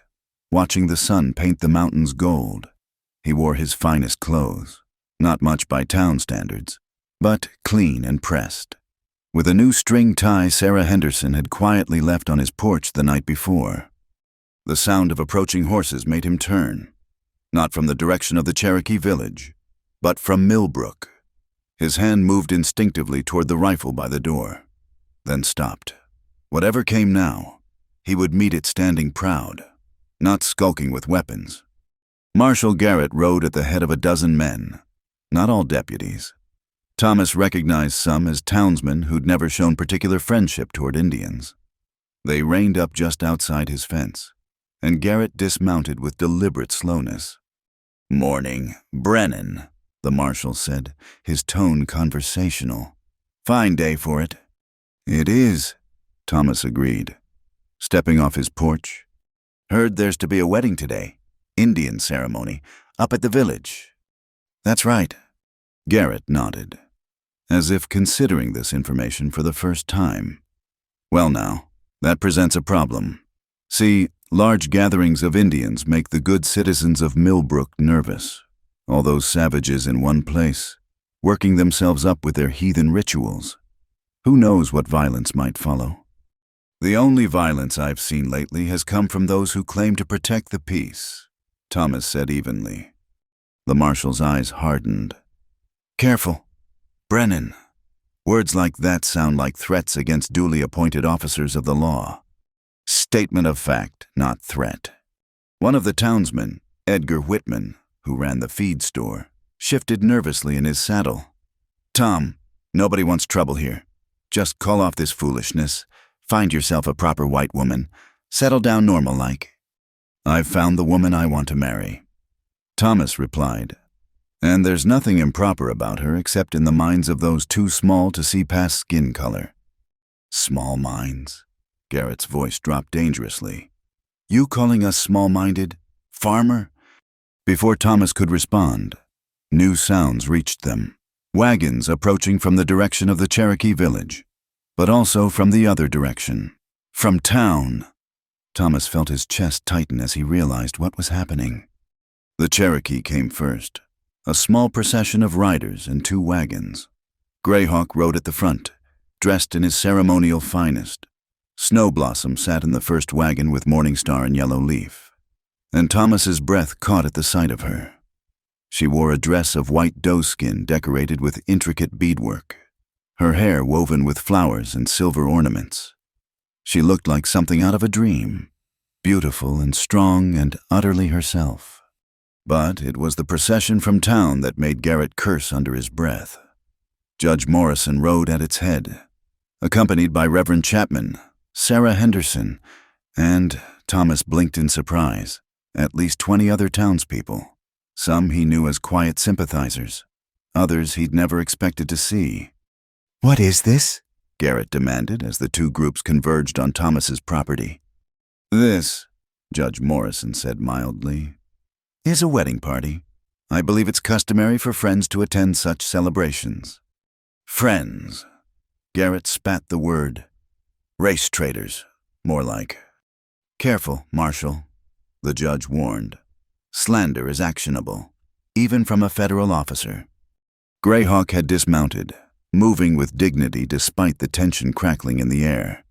watching the sun paint the mountains gold. He wore his finest clothes, not much by town standards, but clean and pressed, with a new string tie Sarah Henderson had quietly left on his porch the night before. The sound of approaching horses made him turn, not from the direction of the Cherokee village, but from Millbrook. His hand moved instinctively toward the rifle by the door, then stopped. Whatever came now, he would meet it standing proud, not skulking with weapons. Marshal Garrett rode at the head of a dozen men, not all deputies. Thomas recognized some as townsmen who'd never shown particular friendship toward Indians. They reined up just outside his fence, and Garrett dismounted with deliberate slowness. "Morning, Brennan," the marshal said, his tone conversational. "Fine day for it." "It is," Thomas agreed, stepping off his porch. "Heard there's to be a wedding today. Indian ceremony, up at the village." "That's right." Garrett nodded, as if considering this information for the first time. "Well now, that presents a problem. See, large gatherings of Indians make the good citizens of Millbrook nervous. All those savages in one place, working themselves up with their heathen rituals. Who knows what violence might follow? The only violence I've seen lately has come from those who claim to protect the peace," Thomas said evenly. The marshal's eyes hardened. "Careful, Brennan. Words like that sound like threats against duly appointed officers of the law. Statement of fact, not threat." One of the townsmen, Edgar Whitman, who ran the feed store, shifted nervously in his saddle. "Tom, nobody wants trouble here. Just call off this foolishness. Find yourself a proper white woman. Settle down normal-like." "I've found the woman I want to marry," Thomas replied. "And there's nothing improper about her except in the minds of those too small to see past skin color." "Small minds?" Garrett's voice dropped dangerously. "You calling us small-minded? Farmer?" Before Thomas could respond, new sounds reached them. Wagons approaching from the direction of the Cherokee village, but also from the other direction, from town. Thomas felt his chest tighten as he realized what was happening. The Cherokee came first, a small procession of riders and 2 wagons. Greyhawk rode at the front, dressed in his ceremonial finest. Snow Blossom sat in the first wagon with Morningstar and Yellow Leaf. and Thomas's breath caught at the sight of her. She wore a dress of white doeskin decorated with intricate beadwork, her hair woven with flowers and silver ornaments. She looked like something out of a dream, beautiful and strong and utterly herself. But it was the procession from town that made Garrett curse under his breath. Judge Morrison rode at its head, accompanied by Reverend Chapman, Sarah Henderson, and, Thomas blinked in surprise, at least 20 other townspeople. Some he knew as quiet sympathizers, others he'd never expected to see. "What is this?" Garrett demanded as the two groups converged on Thomas's property. "This," Judge Morrison said mildly, "is a wedding party. I believe it's customary for friends to attend such celebrations." "Friends." Garrett spat the word. "Race traders, more like." "Careful, Marshal," the judge warned. "Slander is actionable, even from a federal officer." Greyhawk had dismounted, moving with dignity despite the tension crackling in the air.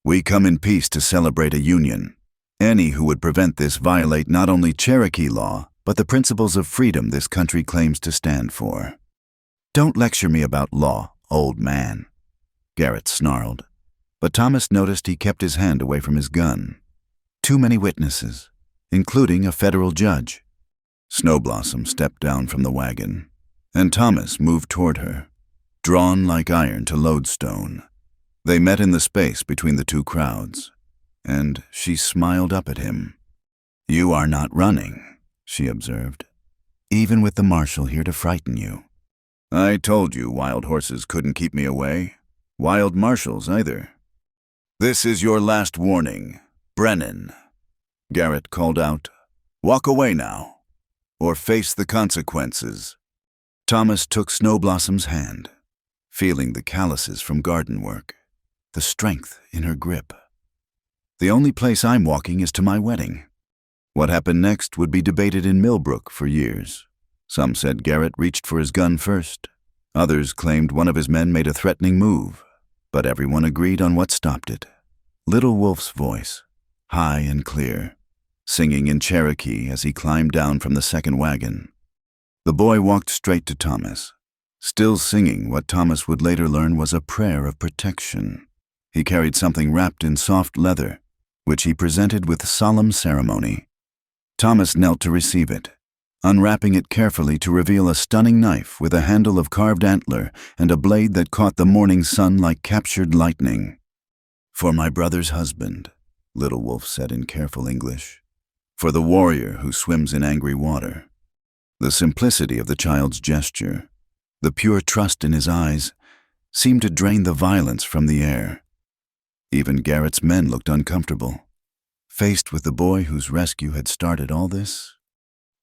"We come in peace to celebrate a union. Any who would prevent this violate not only Cherokee law, but the principles of freedom this country claims to stand for." "Don't lecture me about law, old man," Garrett snarled, but Thomas noticed he kept his hand away from his gun. Too many witnesses, including a federal judge. Snowblossom stepped down from the wagon, and Thomas moved toward her, drawn like iron to lodestone. They met in the space between the two crowds, and she smiled up at him. "You are not running," she observed, "even with the marshal here to frighten you." "I told you wild horses couldn't keep me away. Wild marshals either." "This is your last warning, Brennan," Garrett called out. "Walk away now, or face the consequences." Thomas took Snowblossom's hand, feeling the calluses from garden work, the strength in her grip. "The only place I'm walking is to my wedding." What happened next would be debated in Millbrook for years. Some said Garrett reached for his gun first. Others claimed one of his men made a threatening move, but everyone agreed on what stopped it. Little Wolf's voice, high and clear, singing in Cherokee as he climbed down from the second wagon. The boy walked straight to Thomas, still singing what Thomas would later learn was a prayer of protection. He carried something wrapped in soft leather, which he presented with solemn ceremony. Thomas knelt to receive it, unwrapping it carefully to reveal a stunning knife with a handle of carved antler and a blade that caught the morning sun like captured lightning. "For my brother's husband," Little Wolf said in careful English. "For the warrior who swims in angry water." The simplicity of the child's gesture, the pure trust in his eyes, seemed to drain the violence from the air. Even Garrett's men looked uncomfortable, faced with the boy whose rescue had started all this.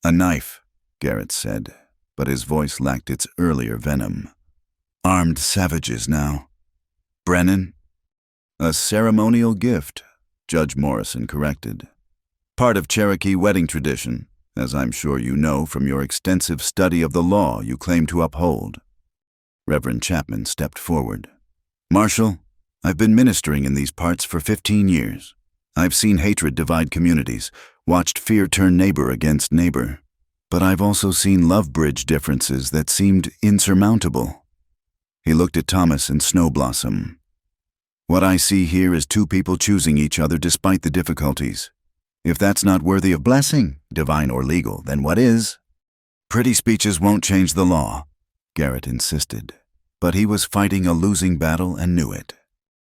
"A knife," Garrett said, but his voice lacked its earlier venom. "Armed savages now. Brennan?" "A ceremonial gift," Judge Morrison corrected. "Part of Cherokee wedding tradition, as I'm sure you know from your extensive study of the law you claim to uphold." Reverend Chapman stepped forward. "Marshal, I've been ministering in these parts for 15 years. I've seen hatred divide communities, watched fear turn neighbor against neighbor. But I've also seen love bridge differences that seemed insurmountable." He looked at Thomas and Snowblossom. "What I see here is two people choosing each other despite the difficulties. If that's not worthy of blessing, divine or legal, then what is?" "Pretty speeches won't change the law," Garrett insisted, but he was fighting a losing battle and knew it.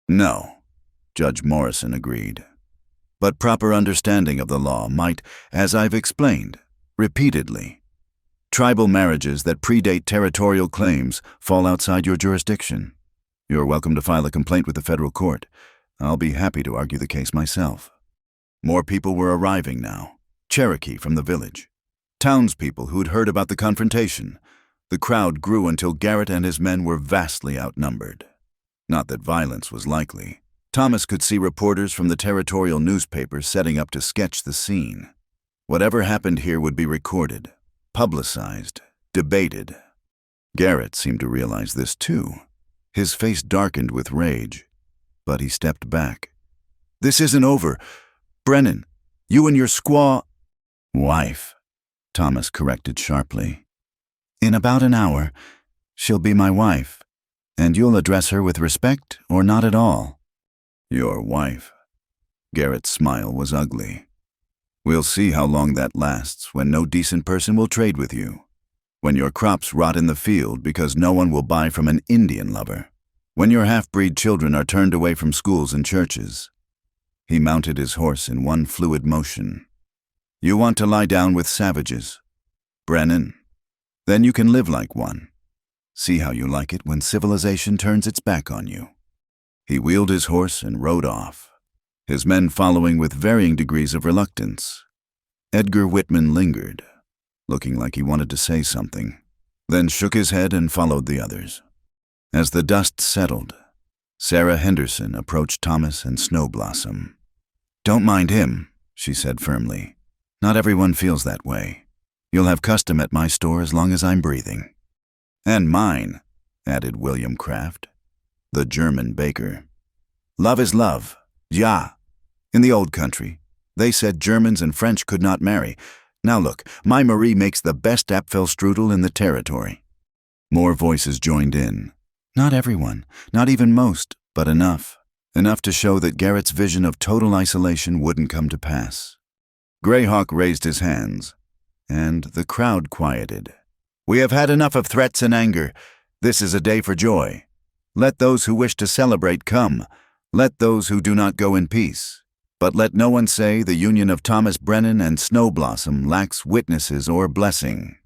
"No," Judge Morrison agreed. "But proper understanding of the law might, as I've explained, repeatedly. Tribal marriages that predate territorial claims fall outside your jurisdiction. You're welcome to file a complaint with the federal court. I'll be happy to argue the case myself." More people were arriving now, Cherokee from the village, townspeople who'd heard about the confrontation. The crowd grew until Garrett and his men were vastly outnumbered. Not that violence was likely. Thomas could see reporters from the territorial newspapers setting up to sketch the scene. Whatever happened here would be recorded, publicized, debated. Garrett seemed to realize this too. His face darkened with rage, but he stepped back. "This isn't over. Brennan, you and your squaw—" Wife, Thomas corrected sharply. In about an hour, she'll be my wife, and you'll address her with respect or not at all. Your wife. Garrett's smile was ugly. We'll see how long that lasts when no decent person will trade with you. When your crops rot in the field because no one will buy from an Indian lover. When your half-breed children are turned away from schools and churches. He mounted his horse in one fluid motion. You want to lie down with savages, Brennan? Then you can live like one. See how you like it when civilization turns its back on you. He wheeled his horse and rode off, his men following with varying degrees of reluctance. Edgar Whitman lingered, looking like he wanted to say something, then shook his head and followed the others. As the dust settled, Sarah Henderson approached Thomas and Snowblossom. Don't mind him, she said firmly. Not everyone feels that way. You'll have custom at my store as long as I'm breathing. And mine, added William Kraft, the German baker. Love is love, ja. In the old country, they said Germans and French could not marry. Now look, my Marie makes the best Apfelstrudel in the territory. More voices joined in. Not everyone, not even most, but enough. Enough to show that Garrett's vision of total isolation wouldn't come to pass. Greyhawk raised his hands, and the crowd quieted. We have had enough of threats and anger. This is a day for joy. Let those who wish to celebrate come. Let those who do not go in peace. But let no one say the union of Thomas Brennan and Snowblossom lacks witnesses or blessing.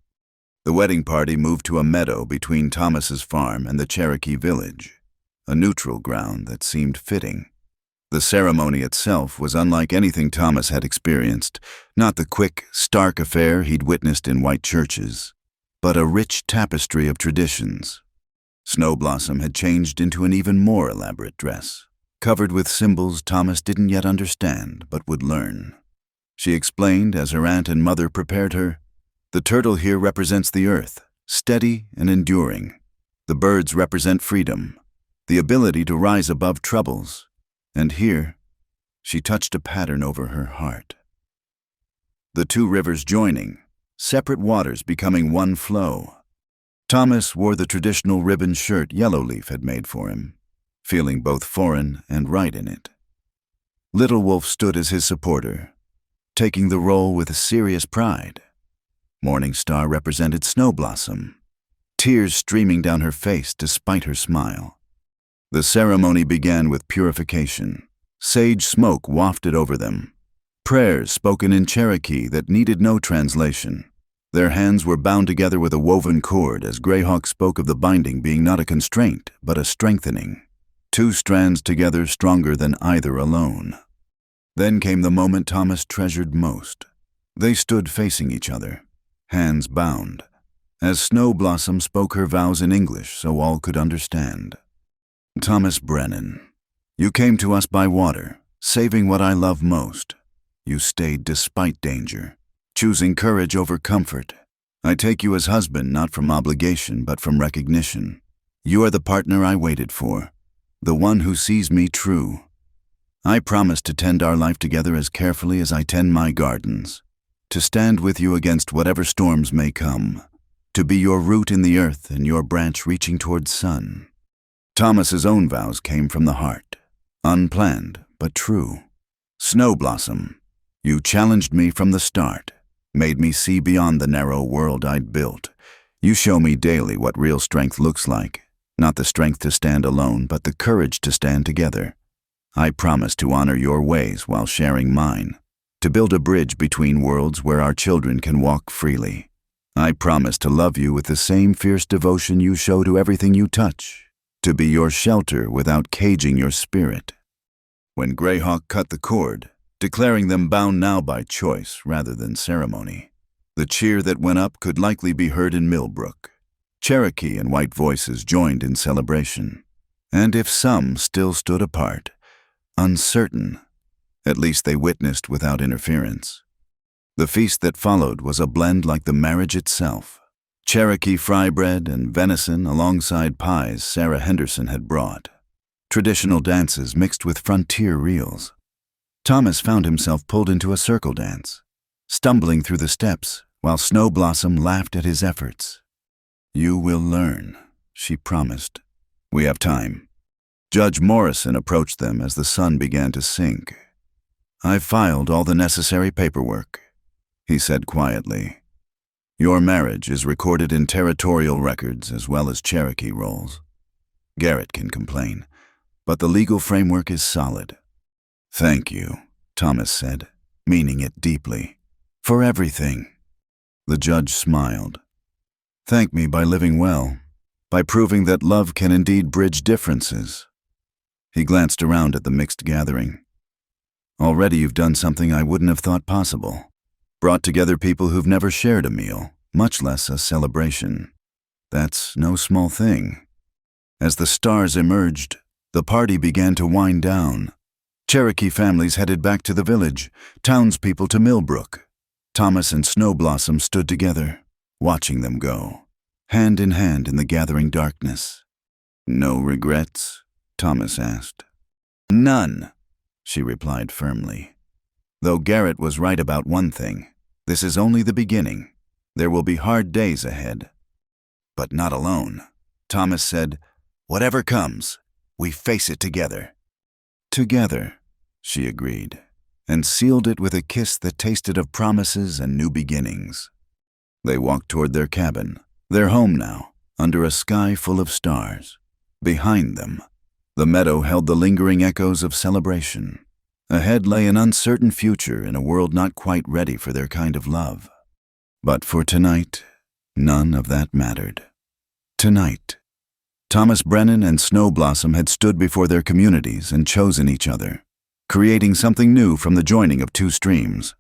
The wedding party moved to a meadow between Thomas's farm and the Cherokee village, a neutral ground that seemed fitting. The ceremony itself was unlike anything Thomas had experienced, not the quick, stark affair he'd witnessed in white churches, but a rich tapestry of traditions. Snowblossom had changed into an even more elaborate dress, covered with symbols Thomas didn't yet understand but would learn. She explained as her aunt and mother prepared her, the turtle here represents the earth, steady and enduring. The birds represent freedom, the ability to rise above troubles. And here, she touched a pattern over her heart. The two rivers joining, separate waters becoming one flow. Thomas wore the traditional ribbon shirt Yellowleaf had made for him, feeling both foreign and right in it. Little Wolf stood as his supporter, taking the role with a serious pride. Morning Star represented Snowblossom, tears streaming down her face despite her smile. The ceremony began with purification. Sage smoke wafted over them. Prayers spoken in Cherokee that needed no translation. Their hands were bound together with a woven cord as Greyhawk spoke of the binding being not a constraint, but a strengthening. Two strands together stronger than either alone. Then came the moment Thomas treasured most. They stood facing each other, hands bound, as Snowblossom spoke her vows in English so all could understand. Thomas Brennan, you came to us by water, saving what I love most. You stayed despite danger, choosing courage over comfort. I take you as husband not from obligation but from recognition. You are the partner I waited for, the one who sees me true. I promise to tend our life together as carefully as I tend my gardens, to stand with you against whatever storms may come, to be your root in the earth and your branch reaching towards sun. Thomas's own vows came from the heart, unplanned but true. Snowblossom, you challenged me from the start, made me see beyond the narrow world I'd built. You show me daily what real strength looks like, not the strength to stand alone, but the courage to stand together. I promise to honor your ways while sharing mine, to build a bridge between worlds where our children can walk freely. I promise to love you with the same fierce devotion you show to everything you touch, to be your shelter without caging your spirit. When Greyhawk cut the cord, declaring them bound now by choice rather than ceremony, the cheer that went up could likely be heard in Millbrook. Cherokee and white voices joined in celebration, and if some still stood apart, uncertain, at least they witnessed without interference. The feast that followed was a blend like the marriage itself. Cherokee fry bread and venison alongside pies Sarah Henderson had brought. Traditional dances mixed with frontier reels. Thomas found himself pulled into a circle dance. stumbling through the steps while Snow Blossom laughed at his efforts. "You will learn," she promised. "We have time." Judge Morrison approached them as the sun began to sink. "I've filed all the necessary paperwork," he said quietly. "Your marriage is recorded in territorial records as well as Cherokee rolls. Garrett can complain, but the legal framework is solid." "Thank you," Thomas said, meaning it deeply. "For everything." The judge smiled. "Thank me by living well, by proving that love can indeed bridge differences." He glanced around at the mixed gathering. "Already you've done something I wouldn't have thought possible. Brought together people who've never shared a meal, much less a celebration. That's no small thing." As the stars emerged, the party began to wind down. Cherokee families headed back to the village, townspeople to Millbrook. Thomas and Snow Blossom stood together, watching them go, hand in hand in the gathering darkness. "No regrets?" Thomas asked. "None," she replied firmly. "Though Garrett was right about one thing. This is only the beginning. There will be hard days ahead." "But not alone," Thomas said. "Whatever comes, we face it together." "Together," she agreed, and sealed it with a kiss that tasted of promises and new beginnings. They walked toward their cabin, their home now, under a sky full of stars. Behind them, the meadow held the lingering echoes of celebration. Ahead lay an uncertain future in a world not quite ready for their kind of love. But for tonight, none of that mattered. Tonight, Thomas Brennan and Snow Blossom had stood before their communities and chosen each other, creating something new from the joining of two streams.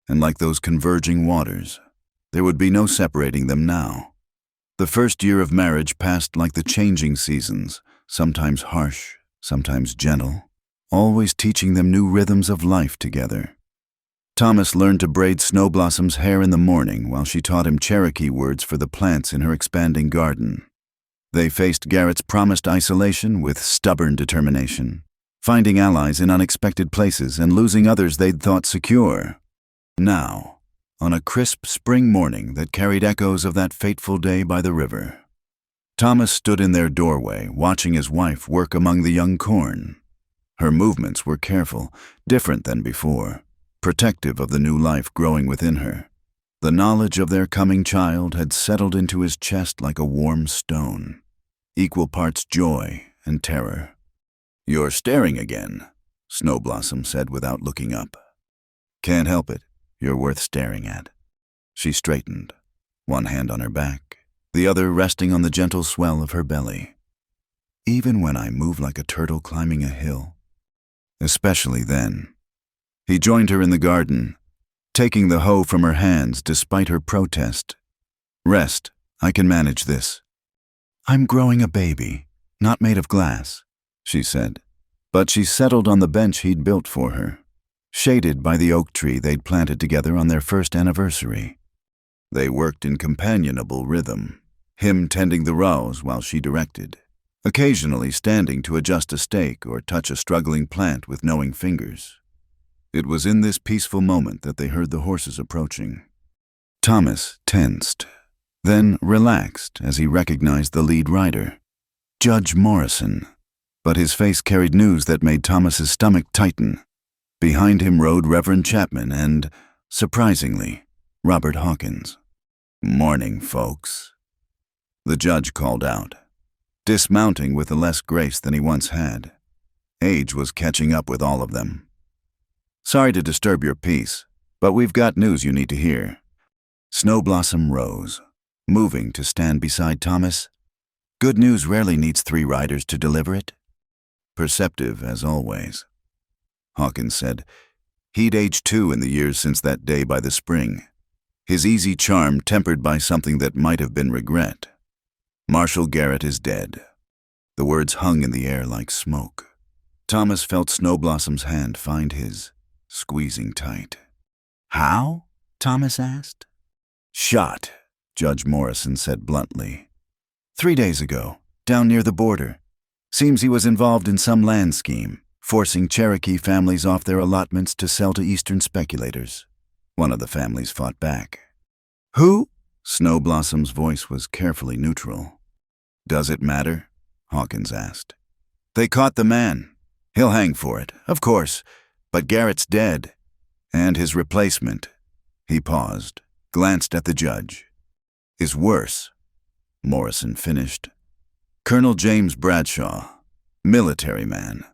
And like those converging waters, there would be no separating them now. The first year of marriage passed like the changing seasons, sometimes harsh, sometimes gentle, always teaching them new rhythms of life together. Thomas learned to braid Snow Blossom's hair in the morning while she taught him Cherokee words for the plants in her expanding garden. They faced Garrett's promised isolation with stubborn determination, finding allies in unexpected places and losing others they'd thought secure. Now, on a crisp spring morning that carried echoes of that fateful day by the river, Thomas stood in their doorway, watching his wife work among the young corn. Her movements were careful, different than before, protective of the new life growing within her. The knowledge of their coming child had settled into his chest like a warm stone, equal parts joy and terror. "You're staring again," Snow Blossom said without looking up. "Can't help it. You're worth staring at." She straightened, one hand on her back, the other resting on the gentle swell of her belly. "Even when I move like a turtle climbing a hill. Especially then." He joined her in the garden, taking the hoe from her hands despite her protest. "Rest. I can manage this." "I'm growing a baby, not made of glass," she said. But she settled on the bench he'd built for her, shaded by the oak tree they'd planted together on their first anniversary. They worked in companionable rhythm, him tending the rows while she directed, occasionally standing to adjust a stake or touch a struggling plant with knowing fingers. It was in this peaceful moment that they heard the horses approaching. Thomas tensed, then relaxed as he recognized the lead rider, Judge Morrison. But his face carried news that made Thomas's stomach tighten. Behind him rode Reverend Chapman and, surprisingly, Robert Hawkins. "Morning, folks," the judge called out, dismounting with less grace than he once had. Age was catching up with all of them. "Sorry to disturb your peace, but we've got news you need to hear." Snow Blossom rose, moving to stand beside Thomas. "Good news rarely needs three riders to deliver it." Perceptive as always, Hawkins said. He'd aged too in the years since that day by the spring, his easy charm tempered by something that might have been regret. "Marshall Garrett is dead." The words hung in the air like smoke. Thomas felt Snow Blossom's hand find his, squeezing tight. "How?" Thomas asked. "Shot," Judge Morrison said bluntly. 3 days ago, down near the border. Seems he was involved in some land scheme, forcing Cherokee families off their allotments to sell to Eastern speculators. one of the families fought back. Who? Snow Blossom's voice was carefully neutral. Does it matter? Hawkins asked. They caught the man. He'll hang for it, of course, but Garrett's dead. And his replacement, he paused, glanced at the judge, is worse, Morrison finished. Colonel James Bradshaw, military man,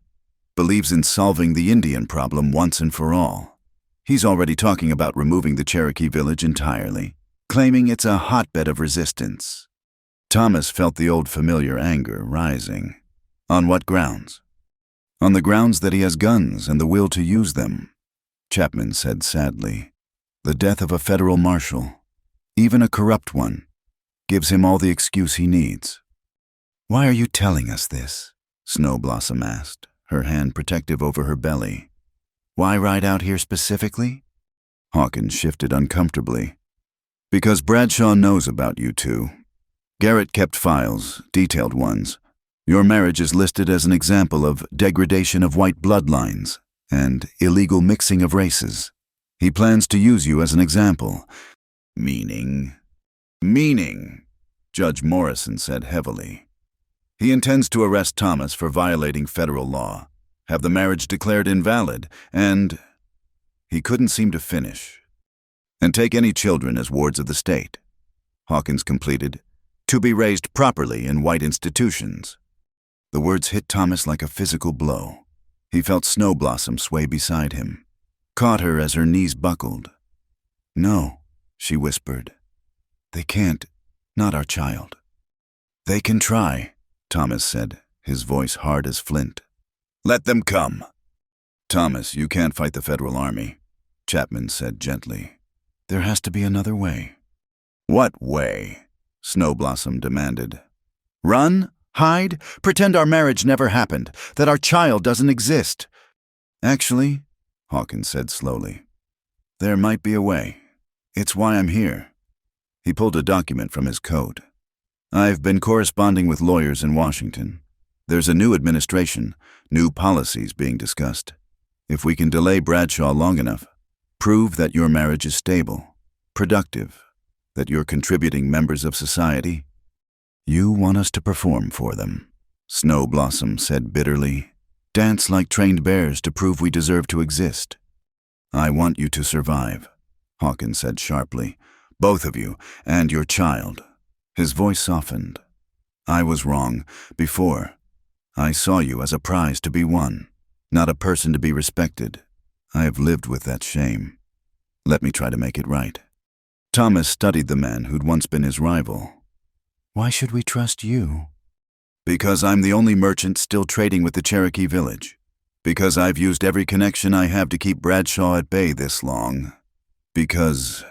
believes in solving the Indian problem once and for all. He's already talking about removing the Cherokee village entirely, claiming it's a hotbed of resistance. Thomas felt the old familiar anger rising. On what grounds? On the grounds that he has guns and the will to use them, Chapman said sadly. The death of a federal marshal, even a corrupt one, gives him all the excuse he needs. Why are you telling us this? Snow Blossom asked, her hand protective over her belly. Why ride out here specifically? Hawkins shifted uncomfortably. Because Bradshaw knows about you two. Garrett kept files, detailed ones. Your marriage is listed as an example of degradation of white bloodlines and illegal mixing of races. He plans to use you as an example. Meaning? Meaning, Judge Morrison said heavily. He intends to arrest Thomas for violating federal law, have the marriage declared invalid, and he couldn't seem to finish. And take any children as wards of the state. Hawkins completed, to be raised properly in white institutions. The words hit Thomas like a physical blow. He felt Snow Blossom sway beside him, caught her as her knees buckled. No, she whispered. They can't, not our child. They can try, Thomas said, his voice hard as flint. Let them come. Thomas, you can't fight the federal army, Chapman said gently. There has to be another way. What way? Snow Blossom demanded. Run? Hide? Pretend our marriage never happened, that our child doesn't exist. Actually, Hawkins said slowly, there might be a way. It's why I'm here. He pulled a document from his coat. I've been corresponding with lawyers in Washington. There's a new administration, new policies being discussed. If we can delay Bradshaw long enough, prove that your marriage is stable, productive, that you're contributing members of society. You want us to perform for them, Snow Blossom said bitterly. Dance like trained bears to prove we deserve to exist. I want you to survive, Hawkins said sharply. Both of you, and your child. His voice softened. I was wrong, before. I saw you as a prize to be won, not a person to be respected. I have lived with that shame. Let me try to make it right. Thomas studied the man who'd once been his rival. Why should we trust you? Because I'm the only merchant still trading with the Cherokee village. Because I've used every connection I have to keep Bradshaw at bay this long. Because...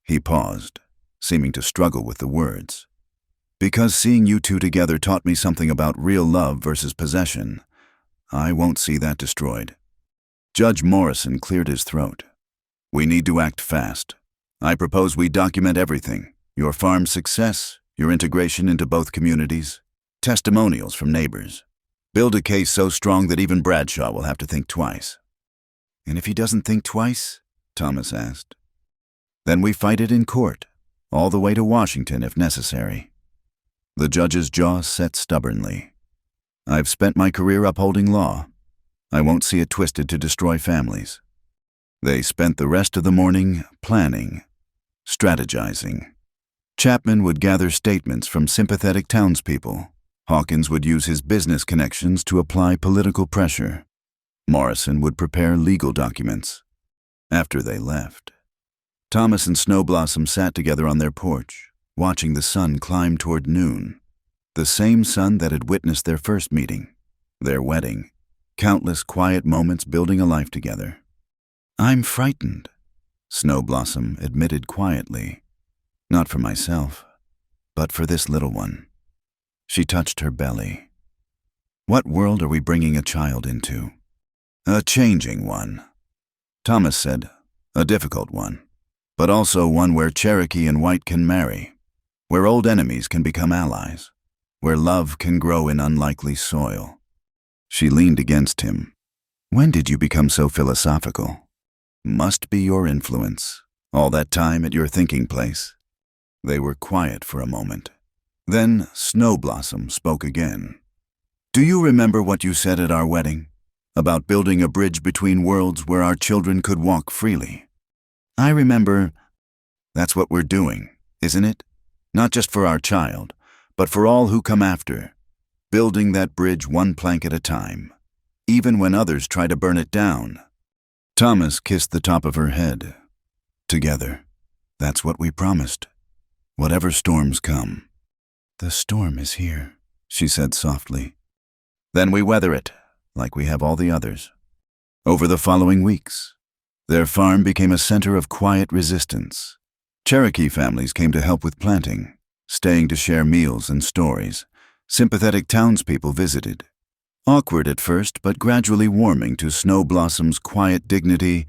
He paused, seeming to struggle with the words. Because seeing you two together taught me something about real love versus possession. I won't see that destroyed. Judge Morrison cleared his throat. We need to act fast. I propose we document everything. Your farm's success, your integration into both communities, testimonials from neighbors. Build a case so strong that even Bradshaw will have to think twice. And if he doesn't think twice? Thomas asked. Then we fight it in court, all the way to Washington if necessary. The judge's jaw set stubbornly. I've spent my career upholding law. I won't see it twisted to destroy families. They spent the rest of the morning planning, strategizing. Chapman would gather statements from sympathetic townspeople. Hawkins would use his business connections to apply political pressure. Morrison would prepare legal documents. After they left, Thomas and Snow Blossom sat together on their porch, watching the sun climb toward noon. The same sun that had witnessed their first meeting, their wedding, countless quiet moments building a life together. I'm frightened, Snow Blossom admitted quietly. Not for myself, but for this little one. She touched her belly. What world are we bringing a child into? A changing one. Thomas said, a difficult one. But also one where Cherokee and white can marry, where old enemies can become allies, where love can grow in unlikely soil. She leaned against him. When did you become so philosophical? Must be your influence, All that time at your thinking place?" They were quiet for a moment. Then Snow Blossom spoke again. "Do you remember what you said at our wedding? About building a bridge between worlds where our children could walk freely?" "I remember. That's what we're doing, isn't it? Not just for our child, but for all who come after. Building that bridge one plank at a time, even when others try to burn it down." Thomas kissed the top of her head. "Together, that's what we promised. Whatever storms come." "The storm is here," she said softly. "Then we weather it, like we have all the others." Over the following weeks, their farm became a center of quiet resistance. Cherokee families came to help with planting, staying to share meals and stories. Sympathetic townspeople visited. Awkward at first, but gradually warming to Snow Blossom's quiet dignity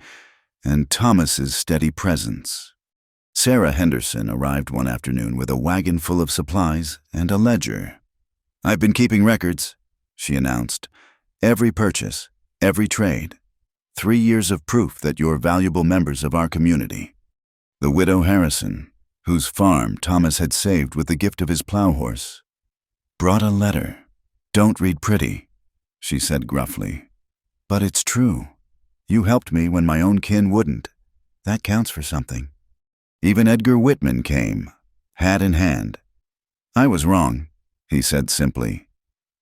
and Thomas's steady presence. Sarah Henderson arrived one afternoon with a wagon full of supplies and a ledger. "I've been keeping records," she announced. "Every purchase, every trade. 3 years of proof that you're valuable members of our community." The widow Harrison, whose farm Thomas had saved with the gift of his plow horse, brought a letter. "Don't read pretty," she said gruffly. "But it's true. You helped me when my own kin wouldn't. That counts for something." Even Edgar Whitman came, hat in hand. "I was wrong," he said simply.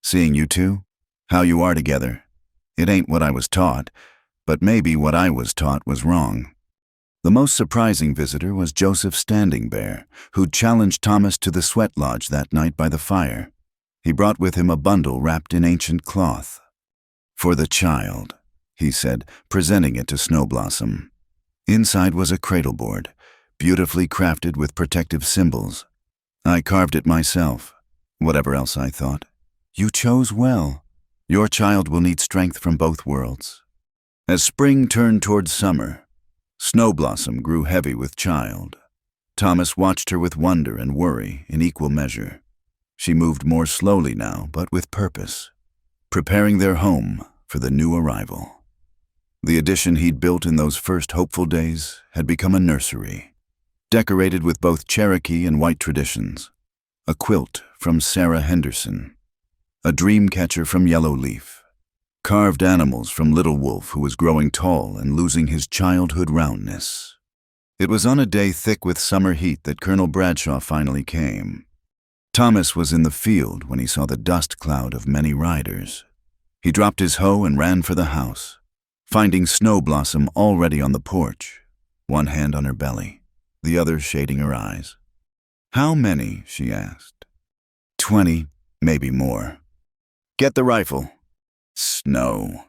"Seeing you two, how you are together. It ain't what I was taught, but maybe what I was taught was wrong." The most surprising visitor was Joseph Standing Bear, who challenged Thomas to the sweat lodge that night by the fire. He brought with him a bundle wrapped in ancient cloth. "For the child," he said, presenting it to Snow Blossom. Inside was a cradleboard, beautifully crafted with protective symbols. "I carved it myself, whatever else I thought. You chose well. Your child will need strength from both worlds." As spring turned toward summer, Snow Blossom grew heavy with child. Thomas watched her with wonder and worry in equal measure. She moved more slowly now, but with purpose, preparing their home for the new arrival. The addition he'd built in those first hopeful days had become a nursery, decorated with both Cherokee and white traditions. A quilt from Sarah Henderson, a dream catcher from Yellow Leaf, carved animals from Little Wolf, who was growing tall and losing his childhood roundness. It was on a day thick with summer heat that Colonel Bradshaw finally came. Thomas was in the field when he saw the dust cloud of many riders. He dropped his hoe and ran for the house, finding Snow Blossom already on the porch, one hand on her belly, the other shading her eyes. "How many?" she asked. 20, maybe more." "Get the rifle." "Snow.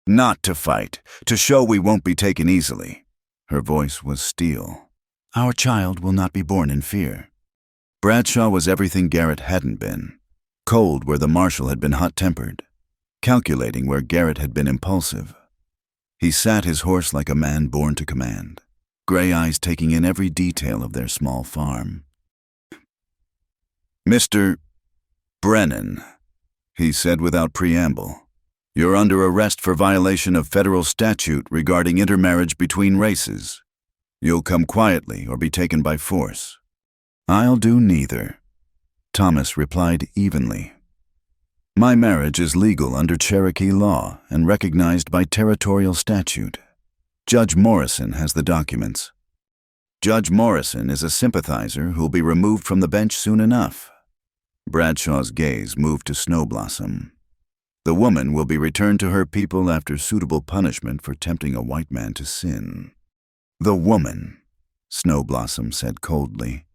Not to fight, to show we won't be taken easily." Her voice was steel. "Our child will not be born in fear." Bradshaw was everything Garrett hadn't been. Cold where the marshal had been hot-tempered. Calculating where Garrett had been impulsive. He sat his horse like a man born to command, gray eyes taking in every detail of their small farm. "Mr. Brennan," he said without preamble, "you're under arrest for violation of federal statute regarding intermarriage between races. You'll come quietly or be taken by force." "I'll do neither," Thomas replied evenly. "My marriage is legal under Cherokee law and recognized by territorial statute. Judge Morrison has the documents." "Judge Morrison is a sympathizer who'll be removed from the bench soon enough." Bradshaw's gaze moved to Snow Blossom. "The woman will be returned to her people after suitable punishment for tempting a white man to sin." "The woman," Snow Blossom said coldly,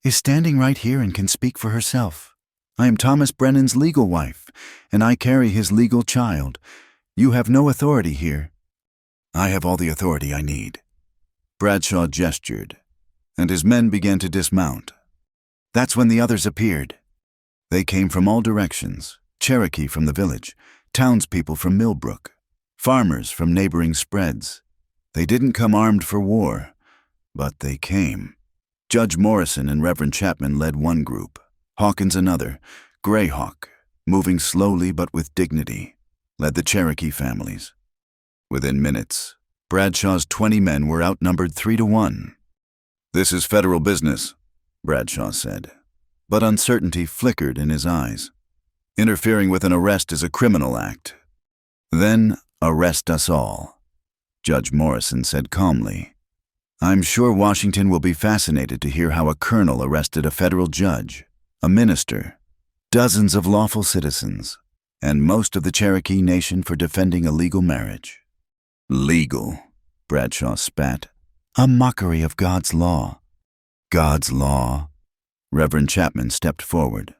"is standing right here and can speak for herself. I am Thomas Brennan's legal wife, and I carry his legal child. You have no authority here." "I have all the authority I need." Bradshaw gestured, and his men began to dismount. That's when the others appeared. They came from all directions, Cherokee from the village, townspeople from Millbrook, farmers from neighboring spreads. They didn't come armed for war, but they came. Judge Morrison and Reverend Chapman led one group, Hawkins another. Greyhawk, moving slowly but with dignity, led the Cherokee families. Within minutes, Bradshaw's 20 men were outnumbered 3-1. This is federal business, Bradshaw said, but uncertainty flickered in his eyes. Interfering with an arrest is a criminal act. Then arrest us all, Judge Morrison said calmly. I'm sure Washington will be fascinated to hear how a colonel arrested a federal judge, a minister, dozens of lawful citizens, and most of the Cherokee Nation for defending a legal marriage. Legal, Bradshaw spat. A mockery of God's law. God's law? Reverend Chapman stepped forward.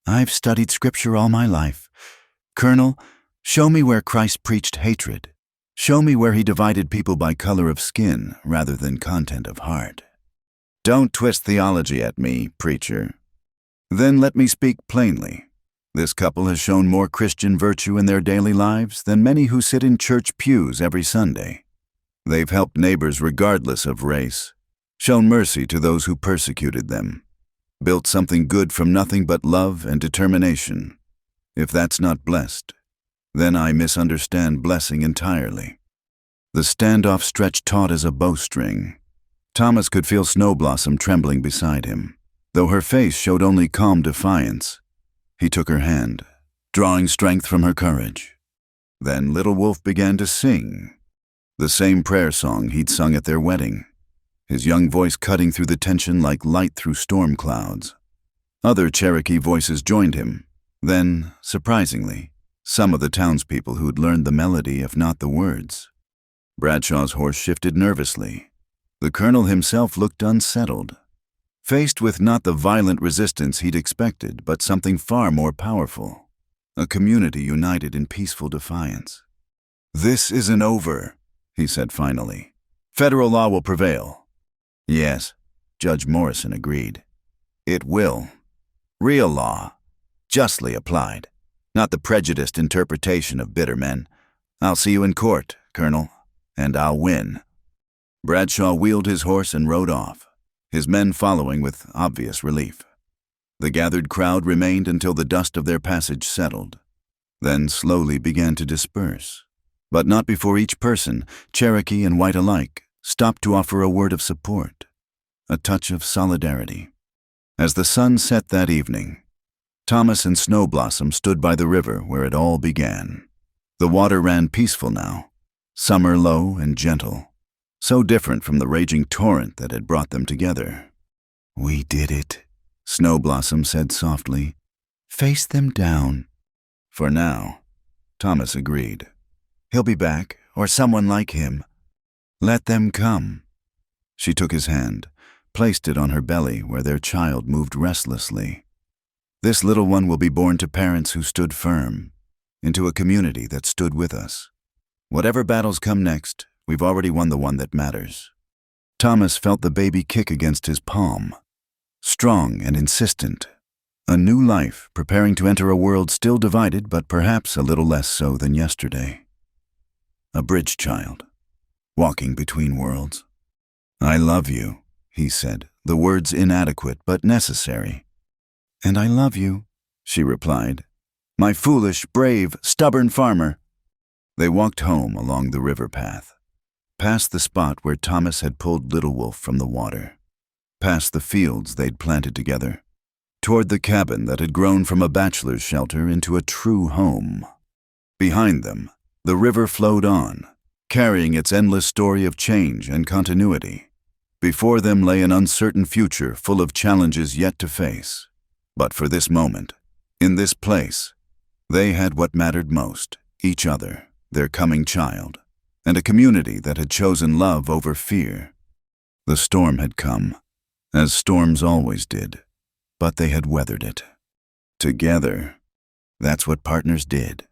I've studied Scripture all my life. Colonel, show me where Christ preached hatred. Show me where he divided people by color of skin rather than content of heart. Don't twist theology at me, preacher. Then let me speak plainly. This couple has shown more Christian virtue in their daily lives than many who sit in church pews every Sunday. They've helped neighbors regardless of race, shown mercy to those who persecuted them, built something good from nothing but love and determination. If that's not blessed, then I misunderstand blessing entirely. The standoff stretched taut as a bowstring. Thomas could feel Snowblossom trembling beside him, though her face showed only calm defiance. He took her hand, drawing strength from her courage. Then Little Wolf began to sing, the same prayer song he'd sung at their wedding, his young voice cutting through the tension like light through storm clouds. Other Cherokee voices joined him. Then, surprisingly, some of the townspeople who'd learned the melody, if not the words. Bradshaw's horse shifted nervously. The colonel himself looked unsettled, faced with not the violent resistance he'd expected, but something far more powerful, a community united in peaceful defiance. This isn't over, he said finally. Federal law will prevail. Yes, Judge Morrison agreed. It will. Real law, justly applied, not the prejudiced interpretation of bitter men. I'll see you in court, Colonel, and I'll win. Bradshaw wheeled his horse and rode off, his men following with obvious relief. The gathered crowd remained until the dust of their passage settled, then slowly began to disperse. But not before each person, Cherokee and white alike, stopped to offer a word of support, a touch of solidarity. As the sun set that evening, Thomas and Snowblossom stood by the river where it all began. The water ran peaceful now, summer low and gentle, so different from the raging torrent that had brought them together. We did it, Snowblossom said softly. Face them down. For now, Thomas agreed. He'll be back, or someone like him. Let them come. She took his hand, placed it on her belly where their child moved restlessly. This little one will be born to parents who stood firm, into a community that stood with us. Whatever battles come next, we've already won the one that matters. Thomas felt the baby kick against his palm, strong and insistent. A new life preparing to enter a world still divided, but perhaps a little less so than yesterday. A bridge child, walking between worlds. I love you, he said, the words inadequate but necessary. And I love you, she replied. My foolish, brave, stubborn farmer. They walked home along the river path, past the spot where Thomas had pulled Little Wolf from the water, past the fields they'd planted together, toward the cabin that had grown from a bachelor's shelter into a true home. Behind them, the river flowed on, carrying its endless story of change and continuity. Before them lay an uncertain future full of challenges yet to face. But for this moment, in this place, they had what mattered most, each other, their coming child, and a community that had chosen love over fear. The storm had come, as storms always did, but they had weathered it. Together, that's what partners did.